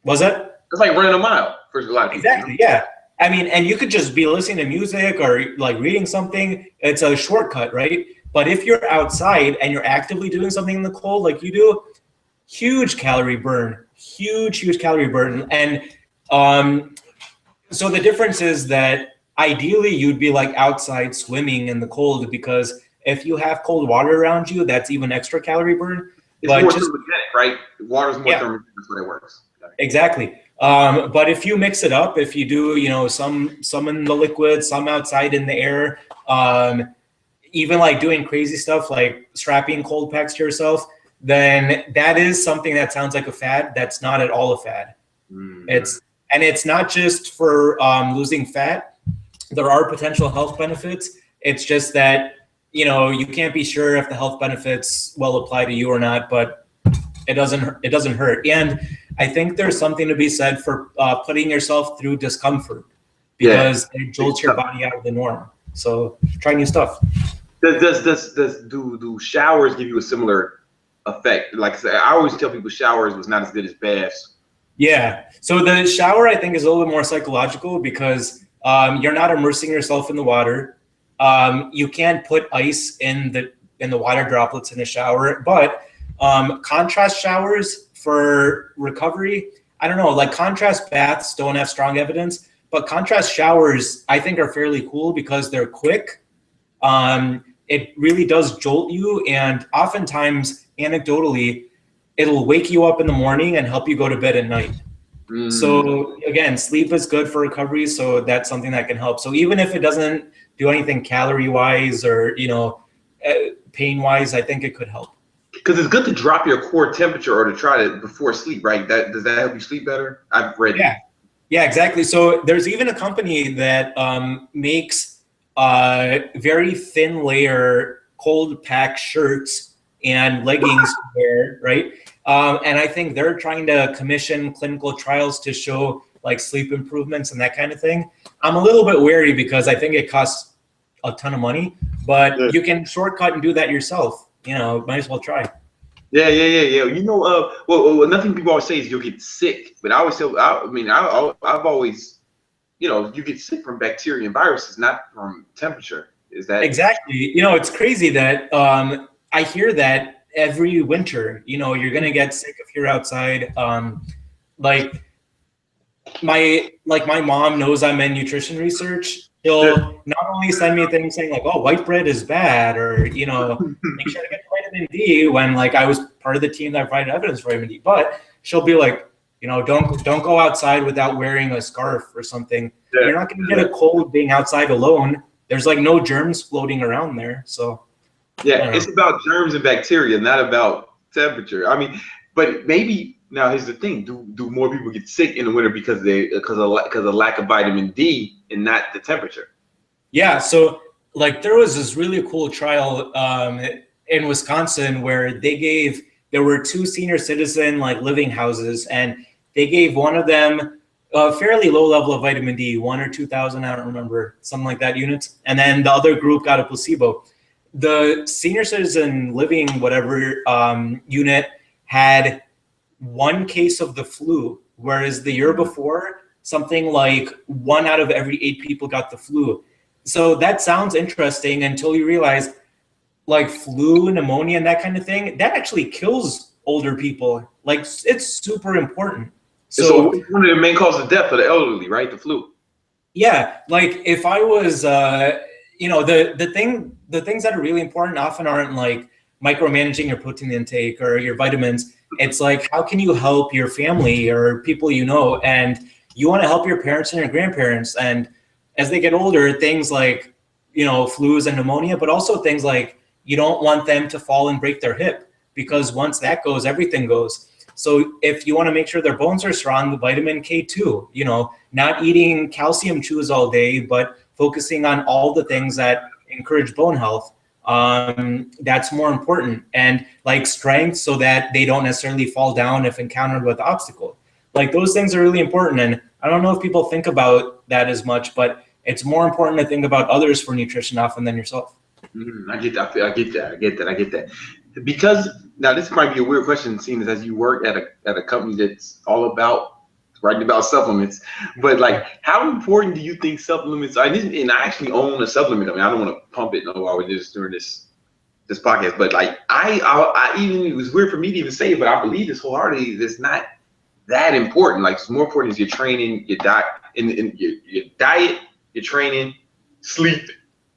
Was it? It's like running a mile for a lot of people. Exactly, yeah. I mean, and you could just be listening to music or like reading something. It's a shortcut, right? But if you're outside and you're actively doing something in the cold like you do, huge calorie burn, huge calorie burn. And so the difference is that ideally you'd be like outside swimming in the cold because if you have cold water around you, that's even extra calorie burn. It's more thermogenic, right? Water's more thermogenic, that's what it works. Exactly. But if you mix it up, if you do, you know, some in the liquid, some outside in the air, even like doing crazy stuff like strapping cold packs to yourself, then that is something that sounds like a fad. That's not at all a fad. It's not just for losing fat. There are potential health benefits. It's just that, you know, you can't be sure if the health benefits will apply to you or not, but it doesn't hurt. And I think there's something to be said for putting yourself through discomfort because it jolts your body out of the norm. So try new stuff. Do showers give you a similar effect? Like I said, I always tell people showers was not as good as baths. Yeah. So the shower I think is a little bit more psychological because you're not immersing yourself in the water. You can't put ice in the water droplets in a shower, but contrast showers for recovery, I don't know, like contrast baths don't have strong evidence, but contrast showers I think are fairly cool because they're quick. It really does jolt you, and oftentimes, anecdotally, it'll wake you up in the morning and help you go to bed at night. So again, sleep is good for recovery, so that's something that can help. So even if it doesn't do anything calorie-wise or, you know, pain-wise, I think it could help. Because it's good to drop your core temperature or to try to before sleep, right? Does that help you sleep better? I've read. Yeah, exactly. So there's even a company that makes very thin layer cold pack shirts and leggings to wear, right? And I think they're trying to commission clinical trials to show like sleep improvements and that kind of thing. I'm a little bit wary because I think it costs a ton of money, but you can shortcut and do that yourself. You know, might as well try. Yeah. You know, well, nothing people always say is you'll get sick, but I always tell, I've always, you know, you get sick from bacteria and viruses, not from temperature. Is that exactly? You know, it's crazy that I hear that every winter. You know, you're gonna get sick if you're outside. Like my mom knows I'm in nutrition research. She'll not only send me things saying like, "Oh, white bread is bad," or you know, make sure to get vitamin D when like I was part of the team that provided evidence for vitamin D, but she'll be like, you know, don't go outside without wearing a scarf or something. You're not going to get a cold being outside alone. There's like no germs floating around there. So yeah, it's about germs and bacteria, not about temperature. I mean, but maybe now here's the thing: do more people get sick in the winter because of lack of vitamin D and not the temperature? Yeah. So like there was this really cool trial in Wisconsin where there were two senior citizen like living houses, and they gave one of them a fairly low level of vitamin D, 1 or 2,000, I don't remember, something like that units. And then the other group got a placebo. The senior citizen living whatever unit had 1 case of the flu, whereas the year before, something like 1 out of every 8 people got the flu. So that sounds interesting until you realize like flu, pneumonia, and that kind of thing, that actually kills older people. Like it's super important. So it's one of the main causes of death for the elderly, right? The flu. Yeah, like if I was, you know, the things that are really important often aren't like micromanaging your protein intake or your vitamins. It's like, how can you help your family or people you know? And you want to help your parents and your grandparents. And as they get older, things like, you know, flus and pneumonia, but also things like you don't want them to fall and break their hip, because once that goes, everything goes. So if you want to make sure their bones are strong, the vitamin K2, you know, not eating calcium chews all day, but focusing on all the things that encourage bone health, that's more important. And like strength, so that they don't necessarily fall down if encountered with obstacle. Like those things are really important. And I don't know if people think about that as much, but it's more important to think about others for nutrition often than yourself. I get that. Because now this might be a weird question, seeing as you work at a company that's all about writing about supplements. But like, how important do you think supplements are? And I actually own a supplement. I mean, I don't want to pump it while we're just doing this podcast. But like, I even, it was weird for me to even say it, but I believe this wholeheartedly. It's not that important. Like, it's more important is your training, your diet, your diet, your training, sleep.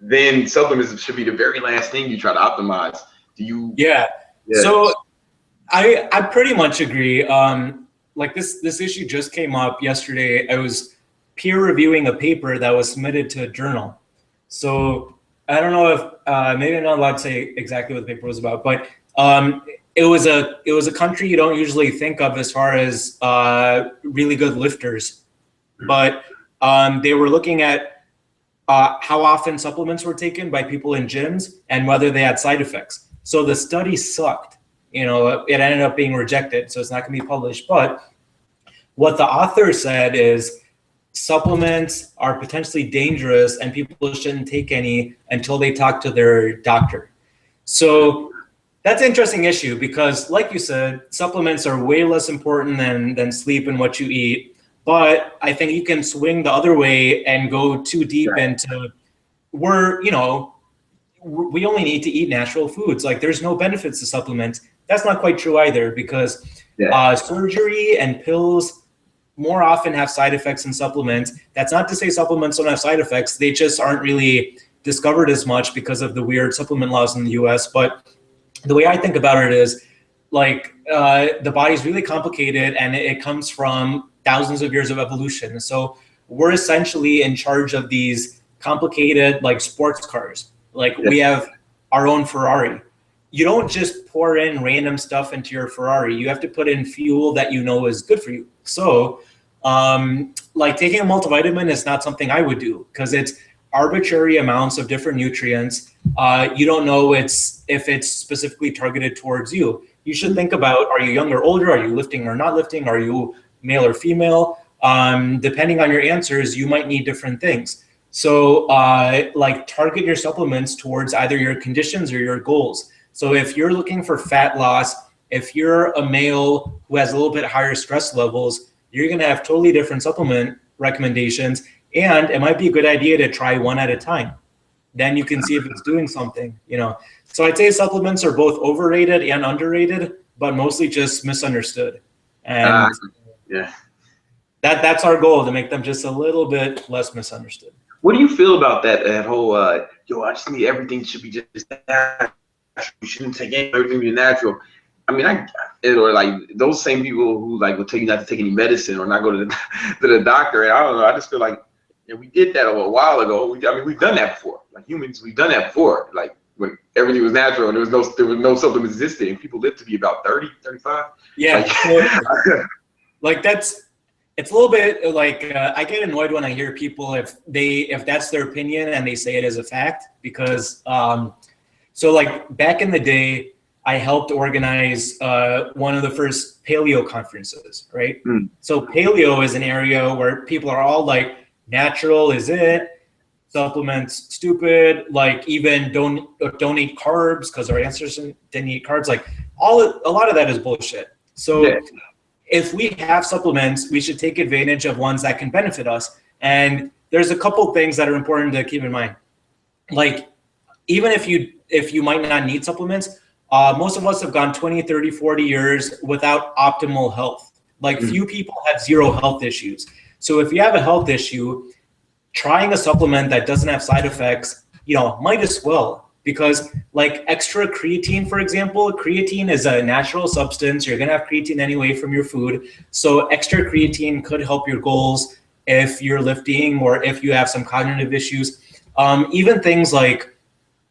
Then supplements should be the very last thing you try to optimize. Do you? Yeah. So I pretty much agree. Like this issue just came up yesterday. I was peer reviewing a paper that was submitted to a journal. So I don't know if maybe I'm not allowed to say exactly what the paper was about, but it was a country you don't usually think of as far as really good lifters, but they were looking at how often supplements were taken by people in gyms and whether they had side effects. So the study sucked. You know, it ended up being rejected, so it's not going to be published. But what the author said is supplements are potentially dangerous and people shouldn't take any until they talk to their doctor. So that's an interesting issue because, like you said, supplements are way less important than sleep and what you eat. But I think you can swing the other way and go too deep into we only need to eat natural foods. Like there's no benefits to supplements. That's not quite true either, because surgery and pills more often have side effects than supplements. That's not to say supplements don't have side effects. They just aren't really discovered as much because of the weird supplement laws in the US. But the way I think about it is like the body's really complicated and it comes from thousands of years of evolution. So we're essentially in charge of these complicated like sports cars. Like we have our own Ferrari. You don't just pour in random stuff into your Ferrari. You have to put in fuel that you know is good for you. So like taking a multivitamin is not something I would do because it's arbitrary amounts of different nutrients. You don't know if it's specifically targeted towards you. You should think about, are you young or older? Are you lifting or not lifting? Are you male or female? Depending on your answers, you might need different things. So like target your supplements towards either your conditions or your goals. So if you're looking for fat loss, if you're a male who has a little bit higher stress levels, you're going to have totally different supplement recommendations. And it might be a good idea to try one at a time. Then you can see if it's doing something, you know. So I'd say supplements are both overrated and underrated, but mostly just misunderstood. And yeah, that's our goal, to make them just a little bit less misunderstood. What do you feel about that whole, yo, I just need everything should be just natural. You shouldn't take everything be natural. I mean, or like those same people who like will tell you not to take any medicine or not go to the doctor. And I don't know. I just feel like, yeah, we did that a while ago. I mean, we've done that before. Like humans, we've done that before. Like when everything was natural and there was no supplements existing, and people lived to be about 30, 35. Yeah. Like it's a little bit like I get annoyed when I hear people if that's their opinion and they say it as a fact, because so like back in the day, I helped organize one of the first paleo conferences, right? So paleo is an area where people are all like, natural is it, supplements stupid, like even don't eat carbs because our ancestors didn't eat carbs. Like a lot of that is bullshit. So if we have supplements, we should take advantage of ones that can benefit us. And there's a couple things that are important to keep in mind. Like even if you might not need supplements, most of us have gone 20, 30, 40 years without optimal health. Like few people have zero health issues. So if you have a health issue, trying a supplement that doesn't have side effects, you know, might as well. Because like extra creatine, for example, creatine is a natural substance. You're gonna have creatine anyway from your food. So extra creatine could help your goals if you're lifting or if you have some cognitive issues. Even things like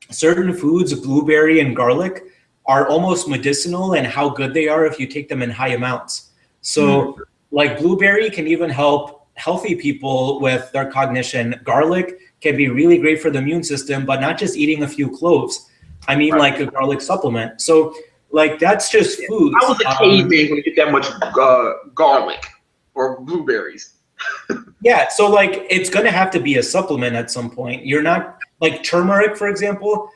certain foods, blueberry and garlic, are almost medicinal in how good they are if you take them in high amounts. So like blueberry can even help healthy people with their cognition. Garlic can be really great for the immune system, but not just eating a few cloves. I mean, like a garlic supplement. So like that's just food. I was a caveman when you get that much garlic or blueberries. Yeah, so like it's gonna have to be a supplement at some point. You're not like turmeric, for example.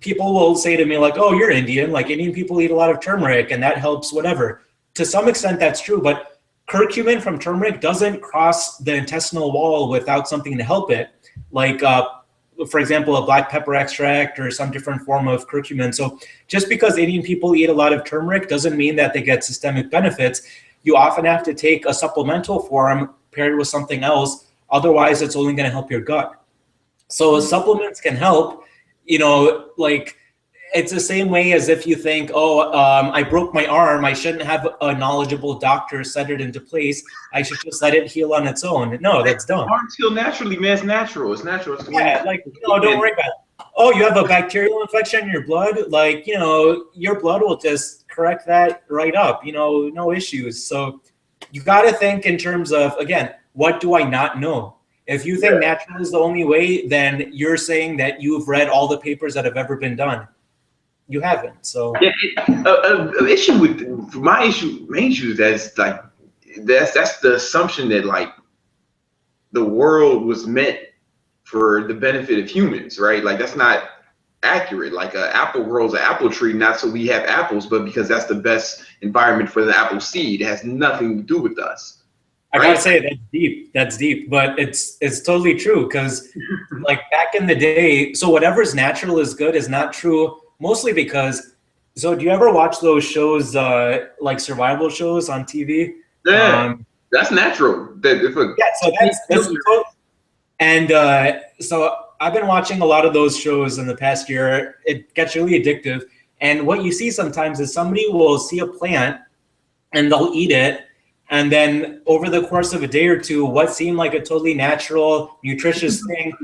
People will say to me like, oh, you're Indian. Like Indian people eat a lot of turmeric and that helps whatever. To some extent that's true, but curcumin from turmeric doesn't cross the intestinal wall without something to help it. Like, for example, a black pepper extract or some different form of curcumin. So just because Indian people eat a lot of turmeric doesn't mean that they get systemic benefits. You often have to take a supplemental form paired with something else. Otherwise, it's only going to help your gut. So supplements can help, you know, like it's the same way as if you think, oh, I broke my arm. I shouldn't have a knowledgeable doctor set it into place. I should just let it heal on its own. No, that's dumb. Arms heal naturally, man. It's natural. It's natural. It's like, you know, don't worry about it. Oh, you have a bacterial infection in your blood? Like, you know, your blood will just correct that right up, you know, no issues. So you got to think in terms of, again, what do I not know? If you think natural is the only way, then you're saying that you've read all the papers that have ever been done. You haven't. So yeah, issue with my main issue is that's like that's the assumption that like the world was meant for the benefit of humans, right? Like that's not accurate. Like an apple grows an apple tree not so we have apples, but because that's the best environment for the apple seed. It has nothing to do with us. I gotta say that's deep, but it's totally true, because like back in the day, so whatever's natural is good is not true, mostly because, so do you ever watch those shows like survival shows on TV? Yeah, that's natural. So that's and so I've been watching a lot of those shows in the past year. It gets really addictive, and what you see sometimes is somebody will see a plant and they'll eat it. And then over the course of a day or two, what seemed like a totally natural, nutritious thing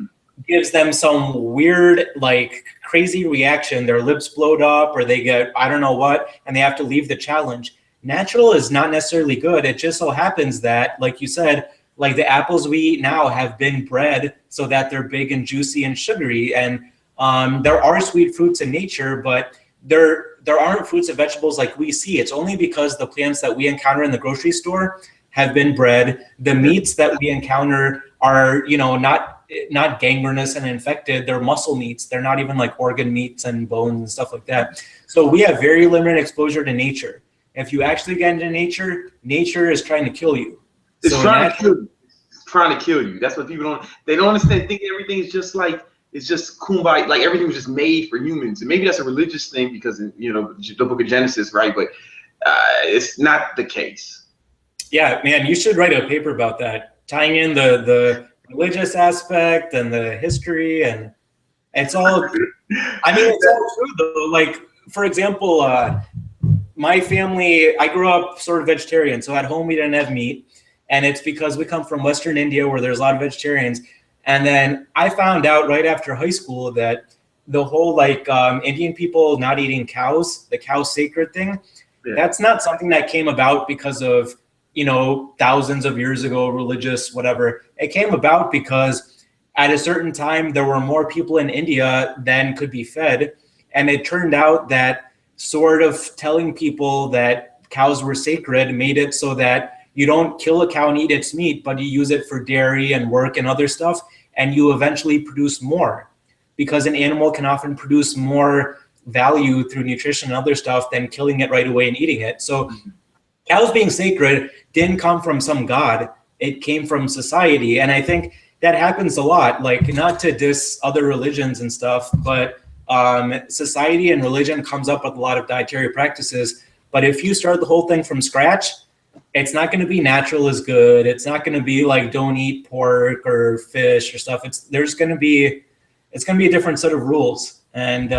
gives them some weird, like crazy reaction. Their lips blowed up or they get, I don't know what, and they have to leave the challenge. Natural is not necessarily good. It just so happens that, like you said, Like the apples we eat now have been bred so that they're big and juicy and sugary. And there are sweet fruits in nature, but there aren't fruits and vegetables like we see. It's only because the plants that we encounter in the grocery store have been bred. The meats that we encounter are, you know, not gangrenous and infected. They're muscle meats. They're not even like organ meats and bones and stuff like that. So we have very limited exposure to nature. If you actually get into nature, nature is trying to kill you. It's trying to kill you. It's trying to kill you. That's what people don't understand. Think everything is just like, it's just kumbaya, like everything was just made for humans. And maybe that's a religious thing because, you know, the book of Genesis, right? But it's not the case. Yeah, man, you should write a paper about that, tying in the religious aspect and the history, and it's all, I mean, it's all true though. Like, for example, my family, I grew up sort of vegetarian, so at home we didn't have meat, and it's because we come from Western India where there's a lot of vegetarians. And then I found out right after high school that the whole like Indian people not eating cows, the cow sacred thing, that's not something that came about because of, you know, thousands of years ago, religious, whatever. It came about because at a certain time, there were more people in India than could be fed. And it turned out that sort of telling people that cows were sacred made it so that you don't kill a cow and eat its meat, but you use it for dairy and work and other stuff. And you eventually produce more, because an animal can often produce more value through nutrition and other stuff than killing it right away and eating it. So cows being sacred didn't come from some god, it came from society. And I think that happens a lot, like not to diss other religions and stuff, but society and religion comes up with a lot of dietary practices. But if you start the whole thing from scratch, it's not going to be natural as good. It's not going to be like don't eat pork or fish or stuff. It's going to be a different set of rules. And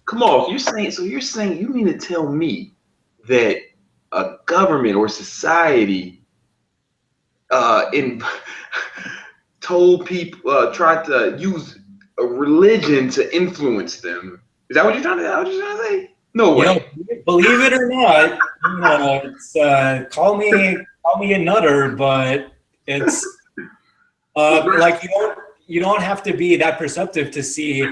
come on, you're saying you mean to tell me that a government or society told people tried to use a religion to influence them? Is that what you're trying to say? No way. You know, believe it or not, you know, it's call me a nutter, but it's like you don't have to be that perceptive to see.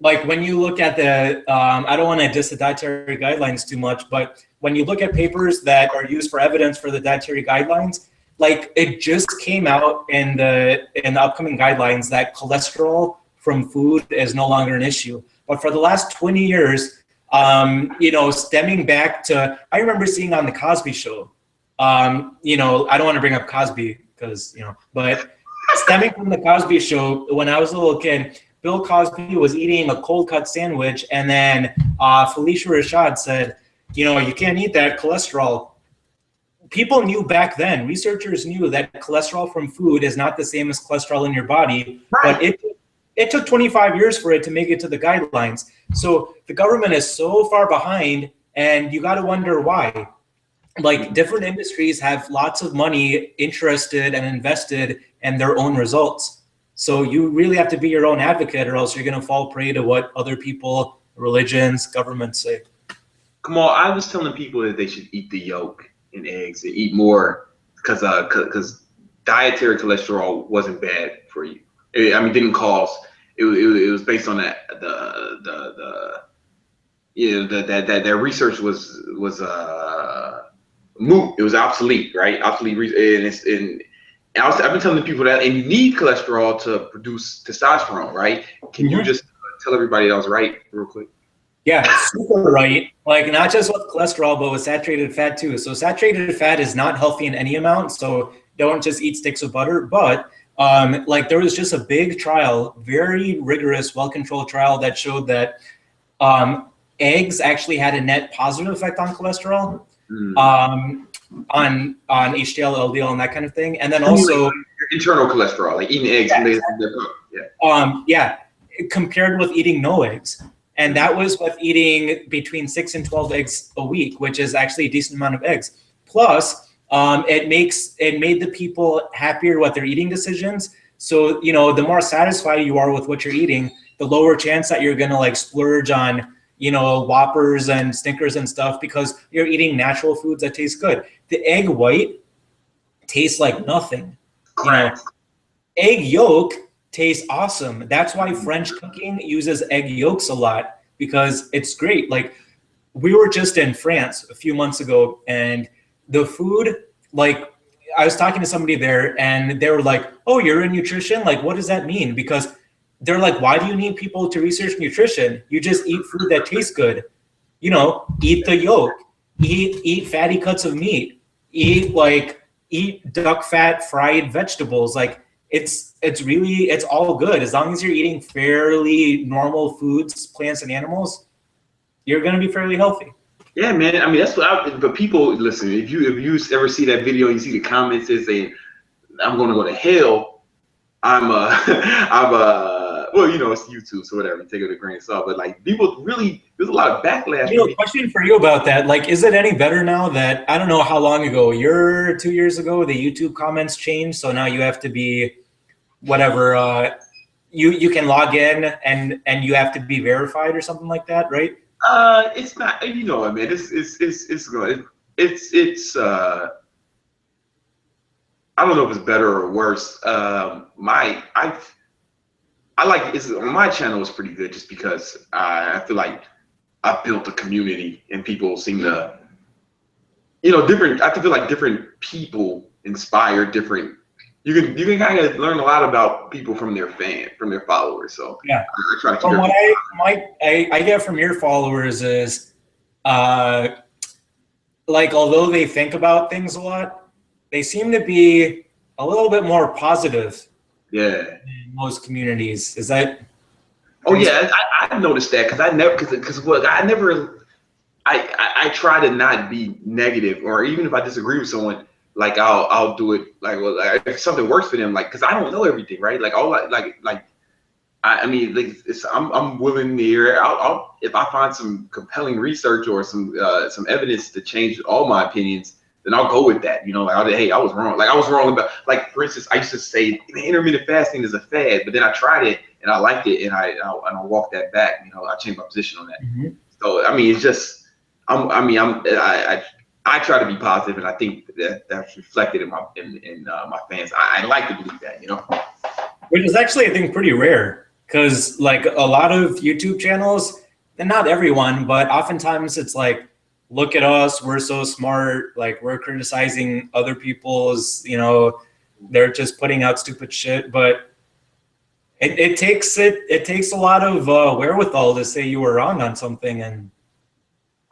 Like when you look at the I don't want to diss the dietary guidelines too much, but when you look at papers that are used for evidence for the dietary guidelines, like it just came out in the upcoming guidelines that cholesterol from food is no longer an issue. But for the last 20 years, you know, stemming back to, I remember seeing on the Cosby Show, you know, I don't want to bring up Cosby because, you know, but stemming from the Cosby Show, when I was a little kid, Bill Cosby was eating a cold cut sandwich, and then Felicia Rashad said, you know, you can't eat that, cholesterol. People knew back then, researchers knew that cholesterol from food is not the same as cholesterol in your body, but it took 25 years for it to make it to the guidelines. So the government is so far behind, and you got to wonder why. Like different industries have lots of money interested and invested in their own results. So you really have to be your own advocate, or else you're going to fall prey to what other people, religions, governments say. Come on, I was telling people that they should eat the yolk in eggs and eat more because dietary cholesterol wasn't bad for you. I mean, didn't cause. It was based on that that research was moot. It was obsolete, right? Obsolete, and I've been telling people that, and you need cholesterol to produce testosterone, right? Can you just tell everybody that was right real quick? Yeah, super right. Like not just with cholesterol, but with saturated fat too. So saturated fat is not healthy in any amount. So don't just eat sticks of butter. But like there was just a big trial, very rigorous, well-controlled trial that showed that eggs actually had a net positive effect on cholesterol, on HDL, LDL, and that kind of thing. And then also your internal cholesterol, like eating eggs. Yeah, compared with eating no eggs. And that was with eating between 6 and 12 eggs a week, which is actually a decent amount of eggs. Plus, it made the people happier with their eating decisions. So, you know, the more satisfied you are with what you're eating, the lower chance that you're going to like splurge on, you know, Whoppers and Snickers and stuff, because you're eating natural foods that taste good. The egg white tastes like nothing. Correct. Egg yolk tastes awesome. That's why French cooking uses egg yolks a lot, because it's great. Like, we were just in France a few months ago, and the food, like, I was talking to somebody there and they were like, oh, you're in nutrition? Like, what does that mean? Because they're like, why do you need people to research nutrition? You just eat food that tastes good. Eat the yolk, eat fatty cuts of meat, eat duck fat, fried vegetables. Like, it's all good. As long as you're eating fairly normal foods, plants and animals, you're going to be fairly healthy. Yeah, man. I mean, that's what but people, listen, if you ever see that video and you see the comments that saying, I'm going to go to hell, well, it's YouTube, so whatever, take it with a grain of salt. But like, people really, there's a lot of backlash. Question for you about that. Like, is it any better now that, I don't know how long ago, a year or 2 years ago, the YouTube comments changed? So now you have to be whatever, you can log in and you have to be verified or something like that, right? It's not, man. It's good. I don't know if it's better or worse. I like on my channel is pretty good just because I feel like I built a community and people seem to, different. I feel like different people inspire different. You can kind of learn a lot about people from their followers. So yeah, I try to keep what I get from your followers is, like, although they think about things a lot, they seem to be a little bit more positive. Yeah. In most communities, is that? Oh yeah, I've noticed that because I try to not be negative, or even if I disagree with someone, like I'll do it like, well, if something works for them, like, because I don't know everything, right? Like I'm willing to hear. I'll if I find some compelling research or some evidence to change all my opinions, then I'll go with that. Hey, I was wrong. Like, I was wrong about, like, for instance, I used to say intermittent fasting is a fad, but then I tried it and I liked it, and I walked that back. I changed my position on that. Mm-hmm. So I mean, it's just I try to be positive, and I think that's reflected in my fans. I like to believe that, Which is actually, I think, pretty rare, because like a lot of YouTube channels, and not everyone, but oftentimes it's like, look at us, we're so smart, like, we're criticizing other people's, they're just putting out stupid shit. But it takes a lot of wherewithal to say you were wrong on something. And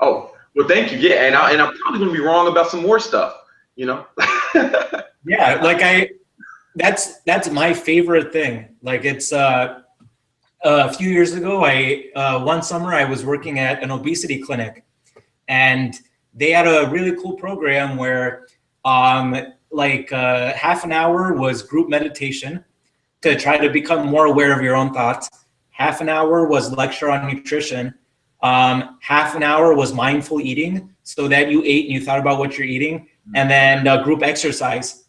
oh, well, thank you. Yeah, and I'm probably gonna be wrong about some more stuff, Yeah, like that's my favorite thing. Like, it's a few years ago, one summer I was working at an obesity clinic, and they had a really cool program where half an hour was group meditation to try to become more aware of your own thoughts. Half an hour was lecture on nutrition. Half an hour was mindful eating, so that you ate and you thought about what you're eating, and then group exercise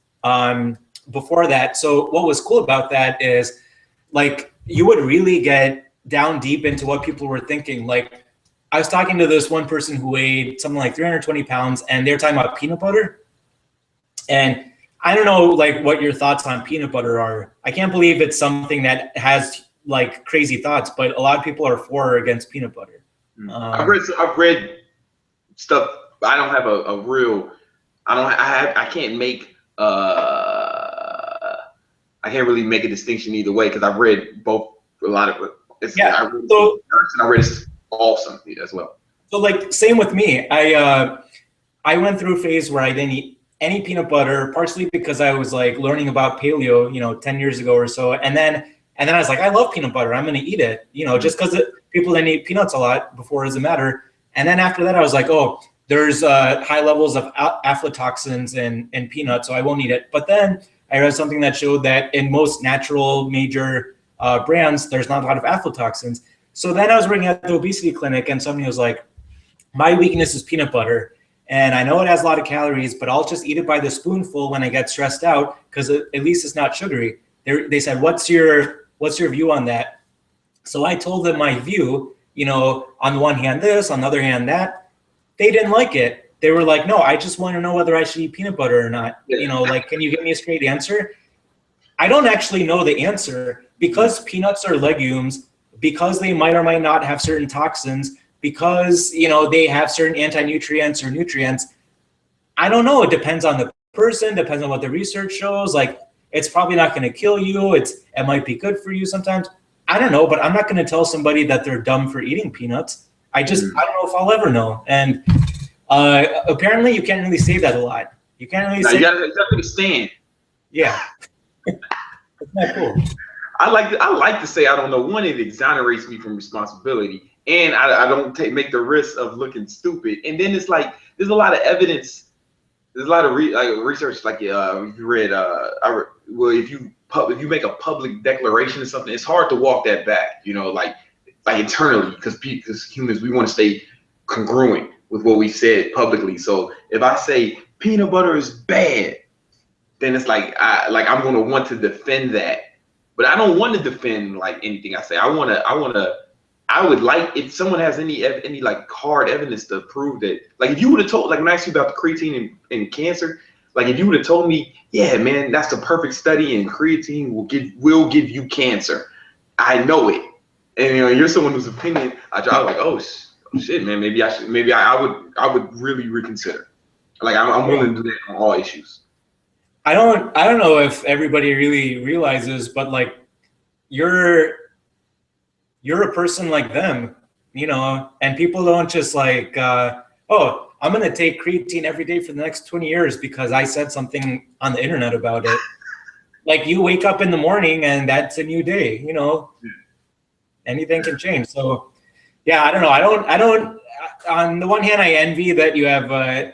before that. So what was cool about that is, like, you would really get down deep into what people were thinking. Like, I was talking to this one person who weighed something like 320 pounds, and they're talking about peanut butter. And I don't know, like, what your thoughts on peanut butter are. I can't believe it's something that has, like, crazy thoughts, but a lot of people are for or against peanut butter. I've read stuff. I don't have a real. I can't make. I can't really make a distinction either way, because I've read both. A lot of it. Yeah. I read it's awesome as well. So, like, same with me. I went through a phase where I didn't eat any peanut butter, partially because I was like learning about paleo, 10 years ago or so, and then I was like, I love peanut butter, I'm gonna eat it, just because people didn't eat peanuts a lot before doesn't matter. And then after that, I was like, oh, there's high levels of aflatoxins in peanuts, so I won't eat it. But then I read something that showed that in most natural major brands, there's not a lot of aflatoxins. So then I was working at the obesity clinic, and somebody was like, my weakness is peanut butter, and I know it has a lot of calories, but I'll just eat it by the spoonful when I get stressed out, because at least it's not sugary. They said, what's your view on that? So I told them my view, on the one hand this, on the other hand that. They didn't like it. they were like, no, I just want to know whether I should eat peanut butter or not. Yeah. You know, like, can you give me a straight answer? I don't actually know the answer because peanuts are legumes, because they might or might not have certain toxins, because, you know, they have certain anti-nutrients or nutrients. I don't know. It depends on the person, depends on what the research shows. Like, it's probably not going to kill you. It might be good for you sometimes. I don't know, but I'm not going to tell somebody that they're dumb for eating peanuts. I don't know if I'll ever know. And apparently you can't really say that a lot. You can't really say. You gotta stand. Yeah. It's not cool. I like to say I don't know. One, it exonerates me from responsibility, and I don't make the risk of looking stupid. And then it's like there's a lot of evidence. There's a lot of research, like you read. Well, if you make a public declaration or something, it's hard to walk that back. You know, like internally, because humans, we want to stay congruent with what we said publicly. So if I say peanut butter is bad, then it's like I'm gonna want to defend that. But I don't want to defend like anything I say. I would like if someone has any like hard evidence to prove that. Like if you would have told, like when I asked you about the creatine and cancer, like if you would have told me, yeah, man, that's the perfect study and creatine will give you cancer. I know it. And you know, you're someone whose opinion I was like, oh shit, man, maybe I would really reconsider. Like I'm willing to do that on all issues. I don't know if everybody really realizes, but like you're a person like them, you know, and people don't just like, oh, I'm going to take creatine every day for the next 20 years because I said something on the internet about it. Like you wake up in the morning and that's a new day, you know, anything can change. So yeah, I don't know. I don't, on the one hand, I envy that you have a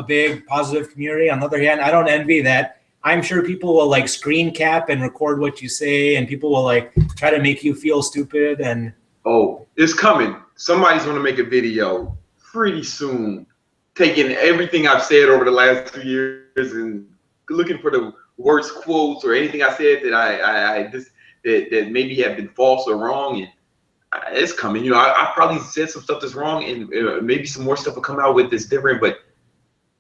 big positive community. On the other hand, I don't envy that. I'm sure people will like screen cap and record what you say, and people will like try to make you feel stupid. And oh, it's coming. Somebody's going to make a video pretty soon, taking everything I've said over the last 2 years and looking for the worst quotes or anything I said that that maybe have been false or wrong. And it's coming. You know, I probably said some stuff that's wrong, and maybe some more stuff will come out with that's different. But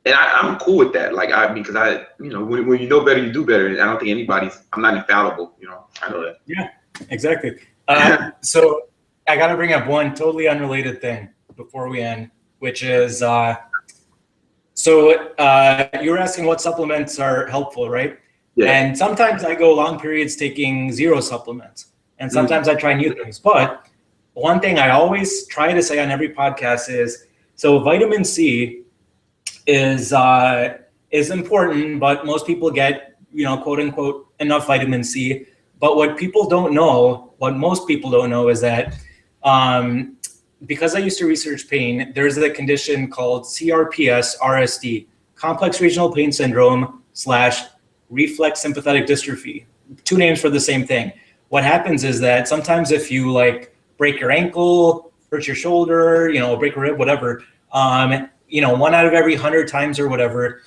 I'm cool with that. Like because you know, when you know better, you do better. And I don't think I'm not infallible. You know, I know that. Yeah, exactly. So I got to bring up one totally unrelated thing before we end, which is so you were asking what supplements are helpful, right? Yeah. And sometimes I go long periods taking 0 supplements, and sometimes I try new things. But one thing I always try to say on every podcast is, so vitamin C is important, but most people get, you know, quote unquote, enough vitamin C. But what most people don't know is that because I used to research pain, there's a condition called CRPS RSD, complex regional pain syndrome / reflex sympathetic dystrophy. 2 names for the same thing. What happens is that sometimes if you like break your ankle, hurt your shoulder, you know, break a rib, whatever, you know, 1 out of every 100 times or whatever,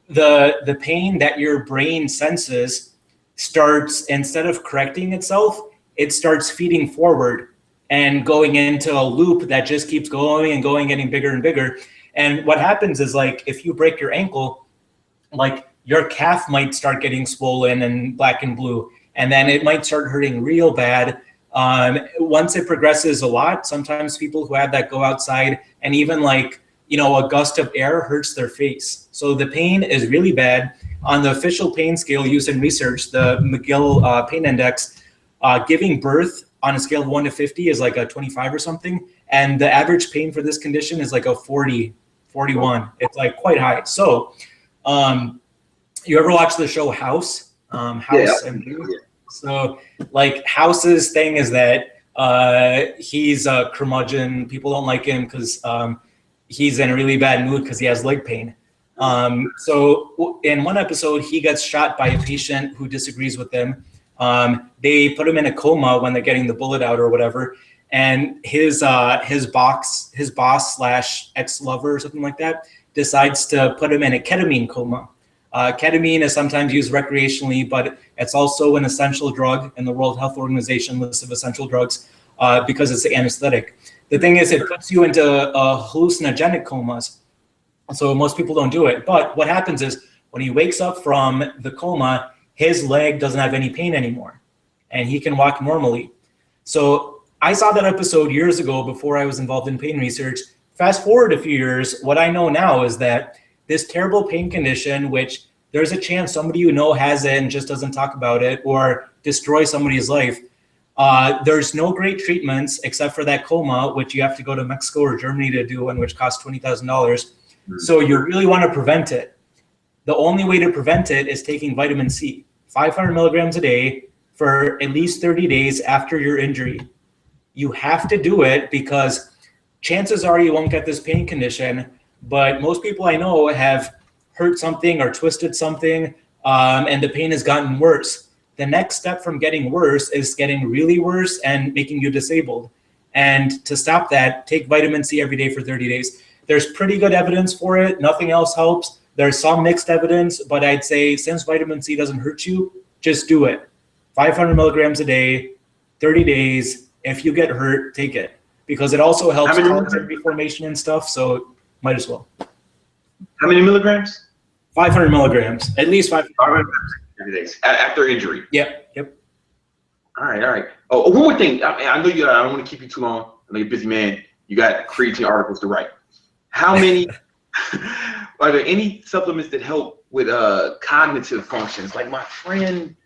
the pain that your brain senses starts, instead of correcting itself, it starts feeding forward and going into a loop that just keeps going and going, getting bigger and bigger. And what happens is, like, if you break your ankle, like your calf might start getting swollen and black and blue, and then it might start hurting real bad. Once it progresses a lot, sometimes people who have that go outside and even like, you know, a gust of air hurts their face. So the pain is really bad. On the official pain scale used in research, the McGill Pain Index, giving birth on a scale of 1 to 50 is like a 25 or something. And the average pain for this condition is like a 40, 41. It's like quite high. So you ever watch the show House? House and Blue? So like House's thing is that he's a curmudgeon. People don't like him because he's in a really bad mood because he has leg pain. So in one episode, he gets shot by a patient who disagrees with him. They put him in a coma when they're getting the bullet out or whatever. And his boss / ex-lover or something like that decides to put him in a ketamine coma. Ketamine is sometimes used recreationally, but it's also an essential drug in the World Health Organization list of essential drugs because it's an anesthetic. The thing is, it puts you into hallucinogenic comas. So most people don't do it. But what happens is when he wakes up from the coma, his leg doesn't have any pain anymore and he can walk normally. So I saw that episode years ago before I was involved in pain research. Fast forward a few years, what I know now is that this terrible pain condition, which there's a chance somebody you know has it and just doesn't talk about it or destroy somebody's life, there's no great treatments except for that coma, which you have to go to Mexico or Germany to do, and which costs $20,000. So you really want to prevent it. The only way to prevent it is taking vitamin C, 500 milligrams a day for at least 30 days after your injury. You have to do it because chances are you won't get this pain condition, but most people I know have hurt something or twisted something, and the pain has gotten worse. The next step from getting worse is getting really worse and making you disabled. And to stop that, take vitamin C every day for 30 days. There's pretty good evidence for it. Nothing else helps. There's some mixed evidence, but I'd say since vitamin C doesn't hurt you, just do it. 500 milligrams a day, 30 days. If you get hurt, take it. Because it also helps collagen reformation and stuff, so might as well. How many milligrams? 500 milligrams, at least 500 days after injury. Yep. All right. Oh, one more thing. I know you. I don't want to keep you too long. I know you're a busy man. You got creatine articles to write. How many? Are there any supplements that help with cognitive functions? Like my friend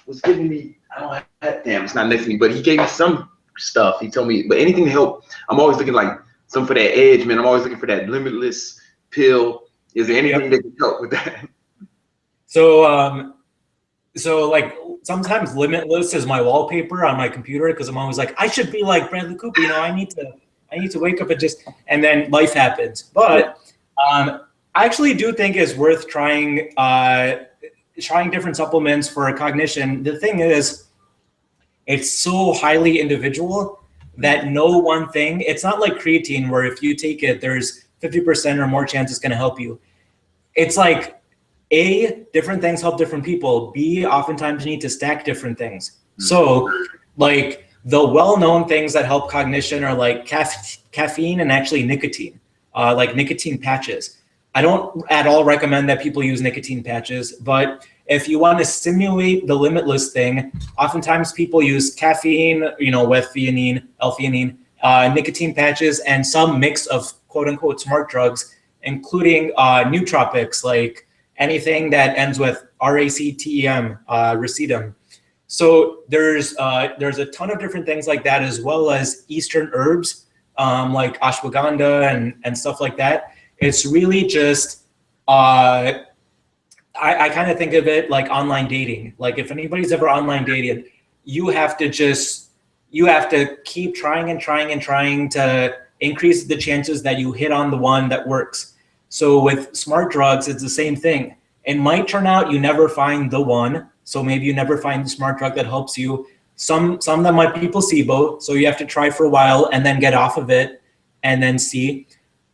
was giving me. I don't have. Damn, it's not next to me, but he gave me some stuff. He told me, but anything to help. I'm always looking like some for that edge, man. I'm always looking for that limitless pill. Is there anything that can help with that? So like sometimes limitless is my wallpaper on my computer because I'm always like, I should be like Bradley Cooper, I need to wake up and then life happens. But I actually do think it's worth trying different supplements for cognition. The thing is, it's so highly individual that no one thing, it's not like creatine where if you take it, there's 50% or more chance it's going to help you. It's like, A, different things help different people. B, oftentimes you need to stack different things. So like the well-known things that help cognition are like caffeine and actually nicotine, like nicotine patches. I don't at all recommend that people use nicotine patches, but if you want to simulate the limitless thing, oftentimes people use caffeine, with theanine, L-theanine, nicotine patches, and some mix of quote unquote smart drugs, including nootropics, like anything that ends with RACTEM, Racetam. So there's a ton of different things like that, as well as Eastern herbs, like ashwagandha and stuff like that. It's really just, I kind of think of it like online dating. Like if anybody's ever online dated, you have to keep trying and trying to increase the chances that you hit on the one that works. So with smart drugs, it's the same thing. It might turn out you never find the one. So maybe you never find the smart drug that helps you. Some of them might be placebo. So you have to try for a while and then get off of it and then see.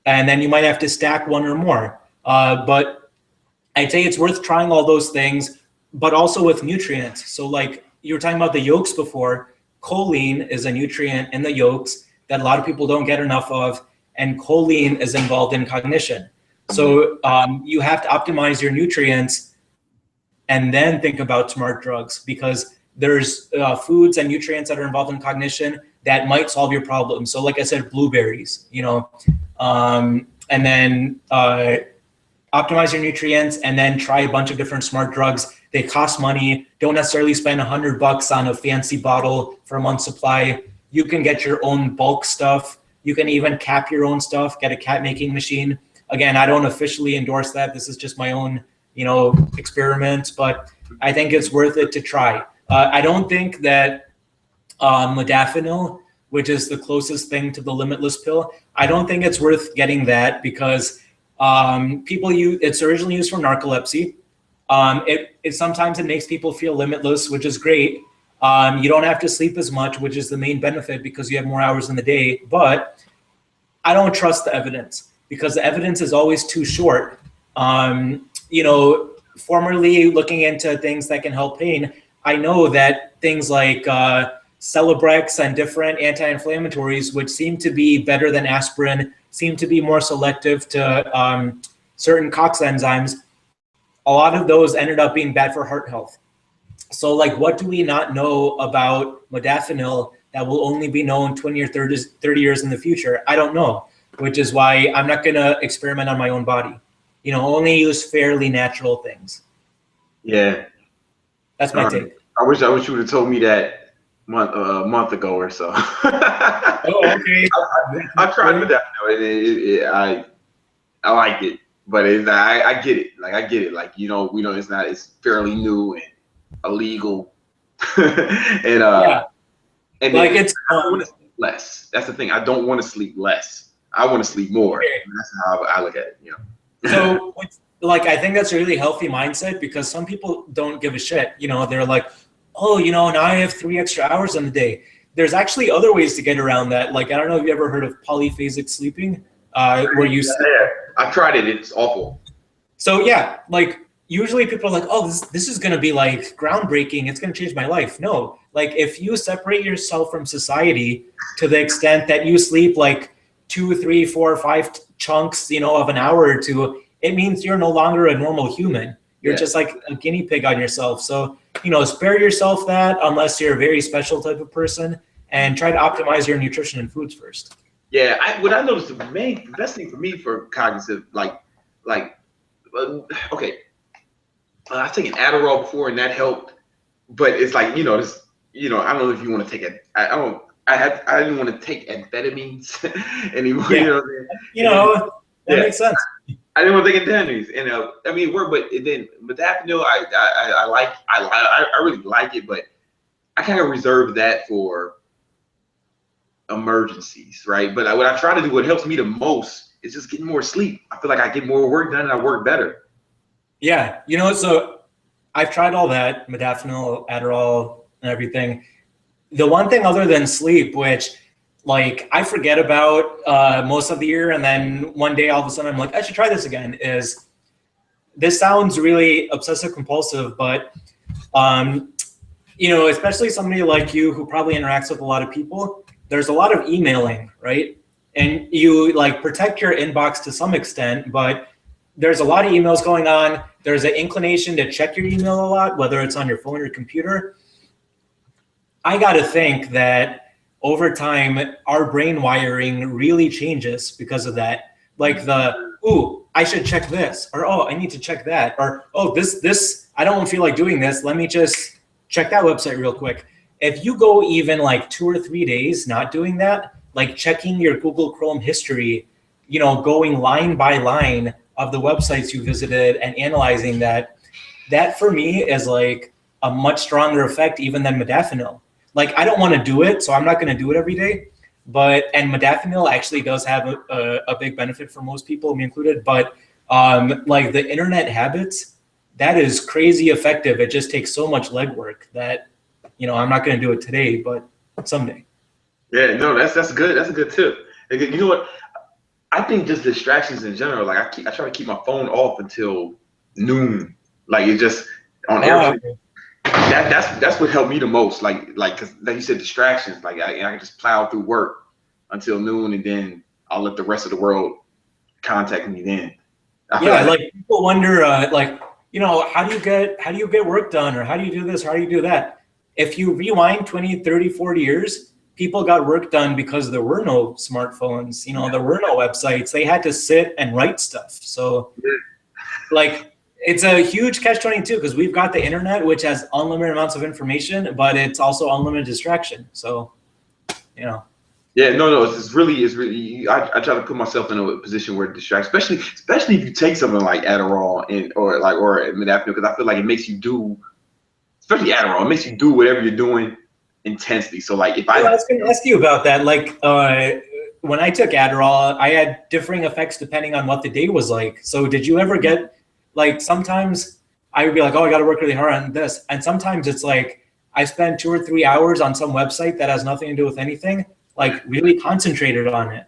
And then you might have to stack one or more. But I'd say it's worth trying all those things, but also with nutrients. So like you were talking about the yolks before, choline is a nutrient in the yolks that a lot of people don't get enough of. And choline is involved in cognition. So you have to optimize your nutrients and then think about smart drugs, because there's foods and nutrients that are involved in cognition that might solve your problem. So like I said, blueberries, and then optimize your nutrients and then try a bunch of different smart drugs. They cost money. Don't necessarily spend $100 on a fancy bottle for a month's supply. You can get your own bulk stuff. You can even cap your own stuff, get a cap making machine. Again, I don't officially endorse that. This is just my own, experiments, but I think it's worth it to try. I don't think that modafinil, which is the closest thing to the limitless pill, I don't think it's worth getting that because it's originally used for narcolepsy. Sometimes it makes people feel limitless, which is great. You don't have to sleep as much, which is the main benefit because you have more hours in the day. But I don't trust the evidence because the evidence is always too short. Formerly looking into things that can help pain, I know that things like Celebrex and different anti-inflammatories, which seem to be better than aspirin, seem to be more selective to certain COX enzymes, a lot of those ended up being bad for heart health. So like, what do we not know about modafinil that will only be known 20 or 30 years in the future? I don't know, which is why I'm not going to experiment on my own body. You know, only use fairly natural things. Yeah. That's my take. I wish you would have told me that a month ago or so. Oh, okay. I tried with that. I like it, but I get it. Like, I get it. Like, you know, it's fairly new and illegal. And and like, I don't want to sleep less. That's the thing. I don't want to sleep less. I want to sleep more. Okay. That's how I look at it, you know. So like, I think that's a really healthy mindset, because some people don't give a shit. You know, they're like, oh, you know, now I have 3 extra hours in the day. There's actually other ways to get around that. Like, I don't know if you ever heard of polyphasic sleeping, where you I've tried it. It's awful. So yeah, like, usually people are like, oh, this is going to be like groundbreaking. It's going to change my life. No, like, if you separate yourself from society to the extent that you sleep like 2, 3, 4, 5 chunks, you know, of an hour or two, it means you're no longer a normal human. You're just like a guinea pig on yourself. So, you know, spare yourself that unless you're a very special type of person, and try to optimize your nutrition and foods first. Yeah, what I noticed, the best thing for me for cognitive, okay, I've taken Adderall before and that helped, but it's like, you know, I don't know if you want to take it. I didn't want to take amphetamines anymore. Yeah. You know, that makes sense. I didn't want to take amphetamines, and I mean, it worked, but then modafinil, I really like it, but I kind of reserve that for emergencies, right? But what I try to do, what helps me the most, is just getting more sleep. I feel like I get more work done and I work better. Yeah, you know, so I've tried all that, modafinil, Adderall, and everything. The one thing other than sleep, which like I forget about most of the year, and then one day all of a sudden I'm like, I should try this again, is this sounds really obsessive compulsive, but you know, especially somebody like you who probably interacts with a lot of people, there's a lot of emailing, right? And you like protect your inbox to some extent, but there's a lot of emails going on. There's an inclination to check your email a lot, whether it's on your phone or computer. I got to think that over time, our brain wiring really changes because of that. Like ooh, I should check this, or oh, I need to check that, or oh, this, I don't feel like doing this. Let me just check that website real quick. If you go even like 2 or 3 days not doing that, like checking your Google Chrome history, you know, going line by line of the websites you visited and analyzing that for me is like a much stronger effect even than modafinil. Like, I don't want to do it, so I'm not going to do it every day. And modafinil actually does have a big benefit for most people, me included. But like the internet habits, that is crazy effective. It just takes so much legwork that, you know, I'm not going to do it today, but someday. Yeah, no, that's good. That's a good tip. You know what? I think just distractions in general. Like, I try to keep my phone off until noon. Like, it's just on airplane. That's what helped me the most. Like, cause like you said, distractions. Like, I can just plow through work until noon, and then I'll let the rest of the world contact me then. Like people wonder, like, you know, how do you get work done, or how do you do this, or how do you do that? If you rewind 20, 30, 40 years, people got work done because there were no smartphones, you know, there were no websites. They had to sit and write stuff. So like, it's a huge catch-22 because we've got the internet, which has unlimited amounts of information, but it's also unlimited distraction. So, you know. Yeah, no, it's really. I try to put myself in a position where it distracts, especially if you take something like Adderall or modafinil, because I feel like it makes you do, especially Adderall, it makes you do whatever you're doing intensely. So like, I was going to ask you about that. Like, when I took Adderall, I had differing effects depending on what the day was like. So did you ever get, like, sometimes I would be like, oh, I got to work really hard on this. And sometimes it's like, I spend 2 or 3 hours on some website that has nothing to do with anything, like really concentrated on it.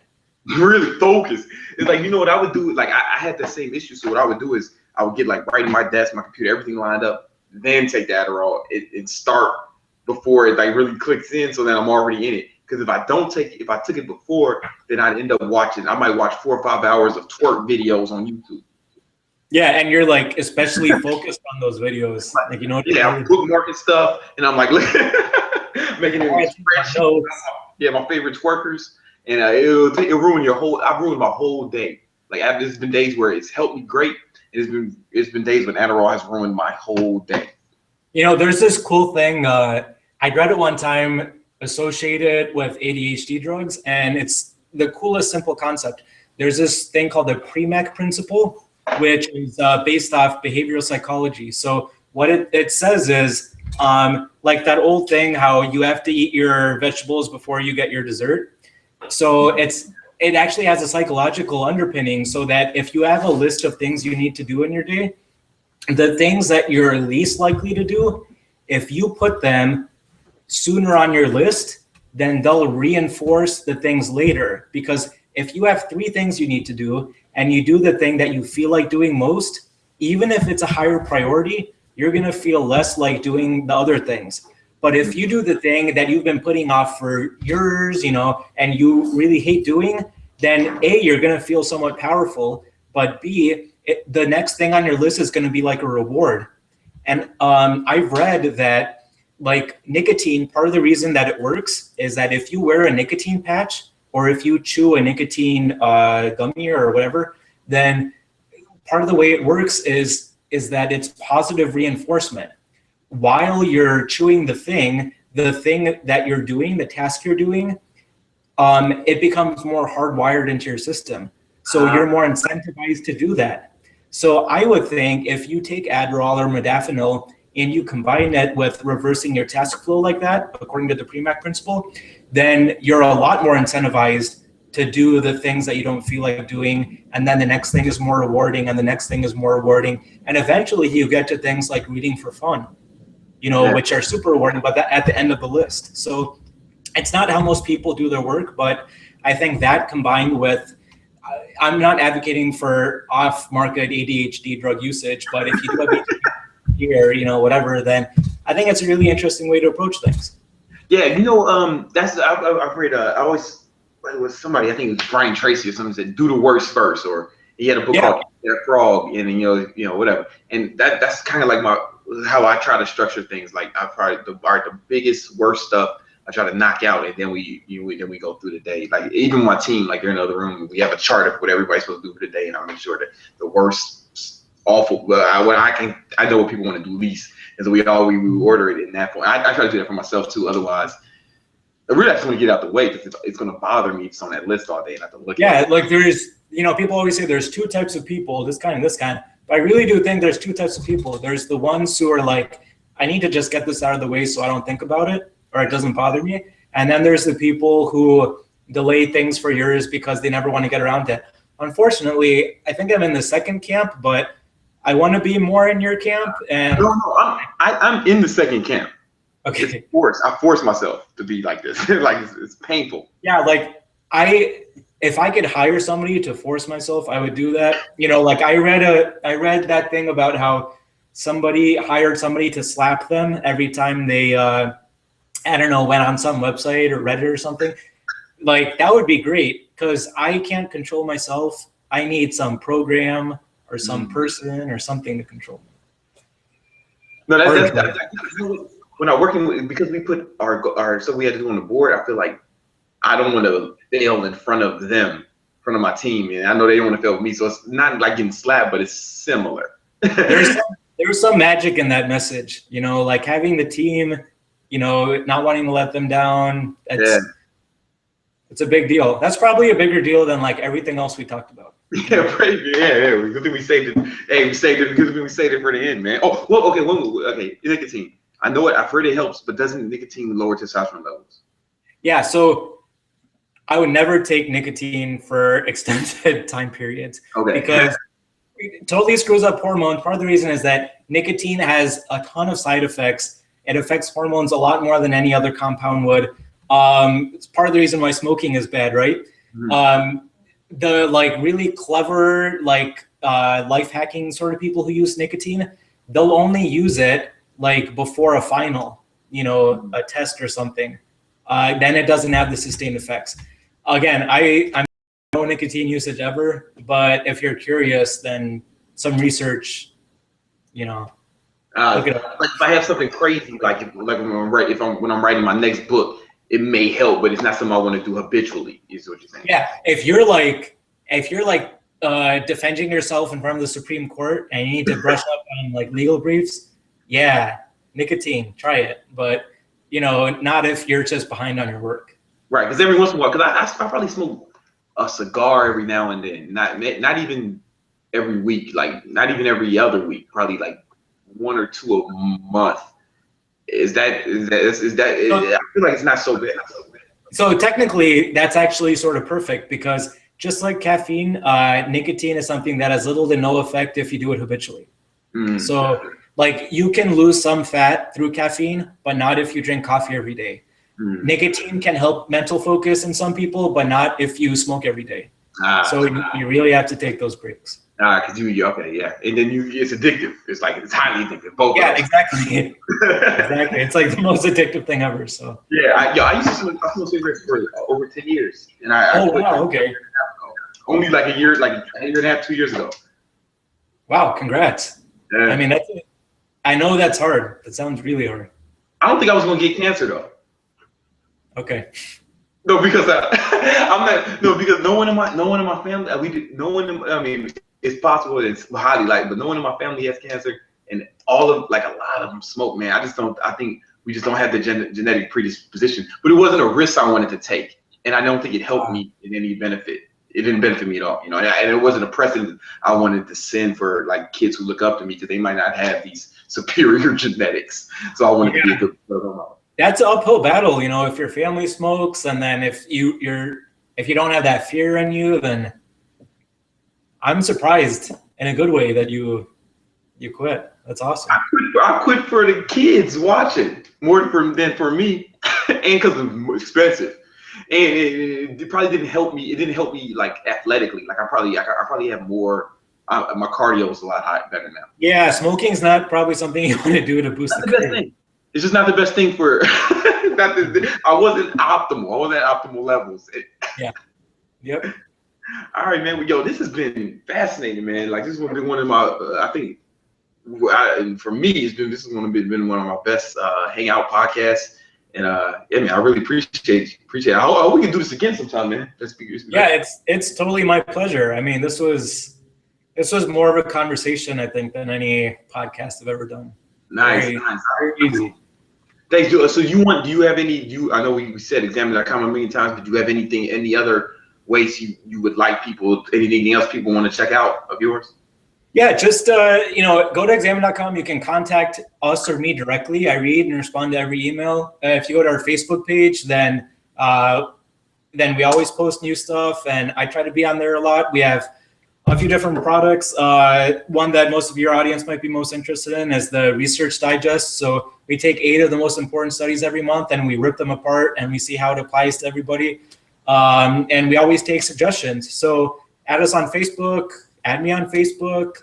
Really focused. It's like, you know what I would do? Like, I had the same issue. So what I would do is I would get like right in my desk, my computer, everything lined up, then take the Adderall and start before it like really clicks in. So then I'm already in it. Because if I took it before, then I'd end up I might watch 4 or 5 hours of twerk videos on YouTube. Yeah, and you're like especially focused on those videos, like you know what I Yeah, I'm mean? bookmarking stuff, and I'm like, look, making All it right, my spreadsheet. notes. Yeah, my favorite twerkers, and it'll ruin your whole. I've ruined my whole day. Like there's been days where it's helped me great, and it's been days when Adderall has ruined my whole day. You know, there's this cool thing. I read it one time associated with ADHD drugs, and it's the coolest simple concept. There's this thing called the Premack principle, which is based off behavioral psychology. So what it says is, like that old thing, how you have to eat your vegetables before you get your dessert. So it actually has a psychological underpinning, so that if you have a list of things you need to do in your day, the things that you're least likely to do, if you put them sooner on your list, then they'll reinforce the things later. Because if you have 3 things you need to do and you do the thing that you feel like doing most, even if it's a higher priority, you're going to feel less like doing the other things. But if you do the thing that you've been putting off for years, you know, and you really hate doing, then A, you're going to feel somewhat powerful, but B, the next thing on your list is going to be like a reward. And I've read that like nicotine, part of the reason that it works is that if you wear a nicotine patch or if you chew a nicotine gummy or whatever, then part of the way it works is that it's positive reinforcement. While you're chewing the thing that you're doing, the task you're doing, it becomes more hardwired into your system. So you're more incentivized to do that. So I would think if you take Adderall or modafinil and you combine it with reversing your task flow like that, according to the Premack principle, then you're a lot more incentivized to do the things that you don't feel like doing. And then the next thing is more rewarding, and the next thing is more rewarding. And eventually you get to things like reading for fun, you know, which are super rewarding, but at the end of the list. So it's not how most people do their work, but I think that combined with, I'm not advocating for off-market ADHD drug usage, but if you do have ADHD or, you know, whatever, then I think it's a really interesting way to approach things. Yeah, you know, that's I've read. I always it was somebody, I think it was Brian Tracy or something, said do the worst first, or he had a book called Frog, and you know whatever, and that's kind of like how I try to structure things. Like I probably the biggest worst stuff I try to knock out, and then we go through the day. Like even my team, like they're in the other room, we have a chart of what everybody's supposed to do for the day, and I make sure that the worst, awful, I know what people want to do least, and so we order it in that point. I try to do that for myself too. Otherwise, I really just want to get out the way because it's going to bother me if it's on that list all day and I have to look at it. Like there's, you know, people always say there's 2 types of people, this kind and this kind. But I really do think there's 2 types of people. There's the ones who are like, I need to just get this out of the way so I don't think about it or it doesn't bother me. And then there's the people who delay things for years because they never want to get around to it. Unfortunately, I think I'm in the second camp, but I want to be more in your camp. And No, I'm in the second camp. Okay. It's forced. I force myself to be like this. Like it's painful. Yeah, like if I could hire somebody to force myself, I would do that. You know, like I read that thing about how somebody hired somebody to slap them every time they I don't know, went on some website or Reddit or something. Like that would be great because I can't control myself. I need some program or some person or something to control me. No, that's when I'm working with, because we put our so we had to do on the board. I feel like I don't want to fail in front of them, in front of my team, and I know they don't want to fail with me. So it's not like getting slapped, but it's similar. There's some magic in that message, you know, like having the team, you know, not wanting to let them down. It's a big deal. That's probably a bigger deal than like everything else we talked about. Yeah, good thing we saved it. Hey, we saved it because we saved it for the end, man. Oh, well, okay, nicotine. I know it. I've heard it helps, but doesn't nicotine lower testosterone levels? Yeah, so I would never take nicotine for extended time periods because it totally screws up hormones. Part of the reason is that nicotine has a ton of side effects. It affects hormones a lot more than any other compound would. It's part of the reason why smoking is bad, right? The like really clever like life hacking sort of people who use nicotine, they'll only use it like before a final, you know, a test or something. Then it doesn't have the sustained effects. Again, I'm no nicotine usage ever, but if you're curious, then some research, you know, look it up. Like if I have something crazy, like when I'm writing my next book, it may help, but it's not something I want to do habitually. Is what you're saying? Yeah, if you're like defending yourself in front of the Supreme Court and you need to brush up on like legal briefs, yeah, nicotine, try it. But you know, not if you're just behind on your work. Right, because every once in a while, because I probably smoke a cigar every now and then, not even every week, like not even every other week, probably like 1 or 2 a month. Is that I feel like it's not so bad. So technically, that's actually sort of perfect because just like caffeine, nicotine is something that has little to no effect if you do it habitually. So like you can lose some fat through caffeine, but not if you drink coffee every day. Nicotine can help mental focus in some people, but not if you smoke every day. So you really have to take those breaks. Because okay, yeah, and then it's addictive. It's like it's highly addictive. Both. Yeah, exactly. Exactly. It's like the most addictive thing ever. So. Yeah, I used to smoke cigarettes for over 10 years, and I quit wow, okay. Only like a year and a half, 2 years ago. Wow, congrats. Yeah. I mean, I know that's hard. That sounds really hard. I don't think I was gonna get cancer though. Okay. No, because I'm not. No, because no one in my family. I mean, it's possible. It's highly likely, but no one in my family has cancer, and a lot of them smoke. Man, I think we just don't have the genetic predisposition. But it wasn't a risk I wanted to take, and I don't think it helped me in any benefit. It didn't benefit me at all, you know. And it wasn't a precedent I wanted to send for like kids who look up to me because they might not have these superior genetics. So I wanted to be a good role model. That's an uphill battle, you know. If your family smokes, and then if you don't have that fear in you, then I'm surprised in a good way that you quit. That's awesome. I quit for the kids watching more than for me, and because it's more expensive. And it probably didn't help me. It didn't help me like athletically. Like I probably have more. My cardio is a lot better now. Yeah, smoking's not probably something you want to do to boost the best thing. It's just not the best thing for. I wasn't optimal. I wasn't at optimal levels. Yeah. Yep. All right, man. Well, yo, this has been fascinating, man. Like this has been one of my. I think, for me, this is been one of my best hangout podcasts. And yeah, man, I really appreciate it. I hope we can do this again sometime, man. Yeah, it's totally my pleasure. I mean, this was more of a conversation, I think, than any podcast I've ever done. Nice. Very easy. Thanks, Joe. So do you have any? I know we said examine.com a million times, but do you have any other ways you would like people? Anything else people want to check out of yours? Yeah, just go to examine.com. You can contact us or me directly. I read and respond to every email. If you go to our Facebook page, then we always post new stuff, and I try to be on there a lot. We have a few different products. One that most of your audience might be most interested in is the Research Digest. So we take 8 of the most important studies every month, and we rip them apart, and we see how it applies to everybody. And we always take suggestions. So add us on Facebook. Add me on Facebook,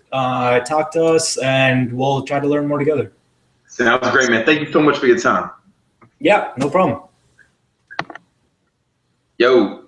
talk to us, and we'll try to learn more together. Sounds great, man. Thank you so much for your time. Yeah, no problem. Yo.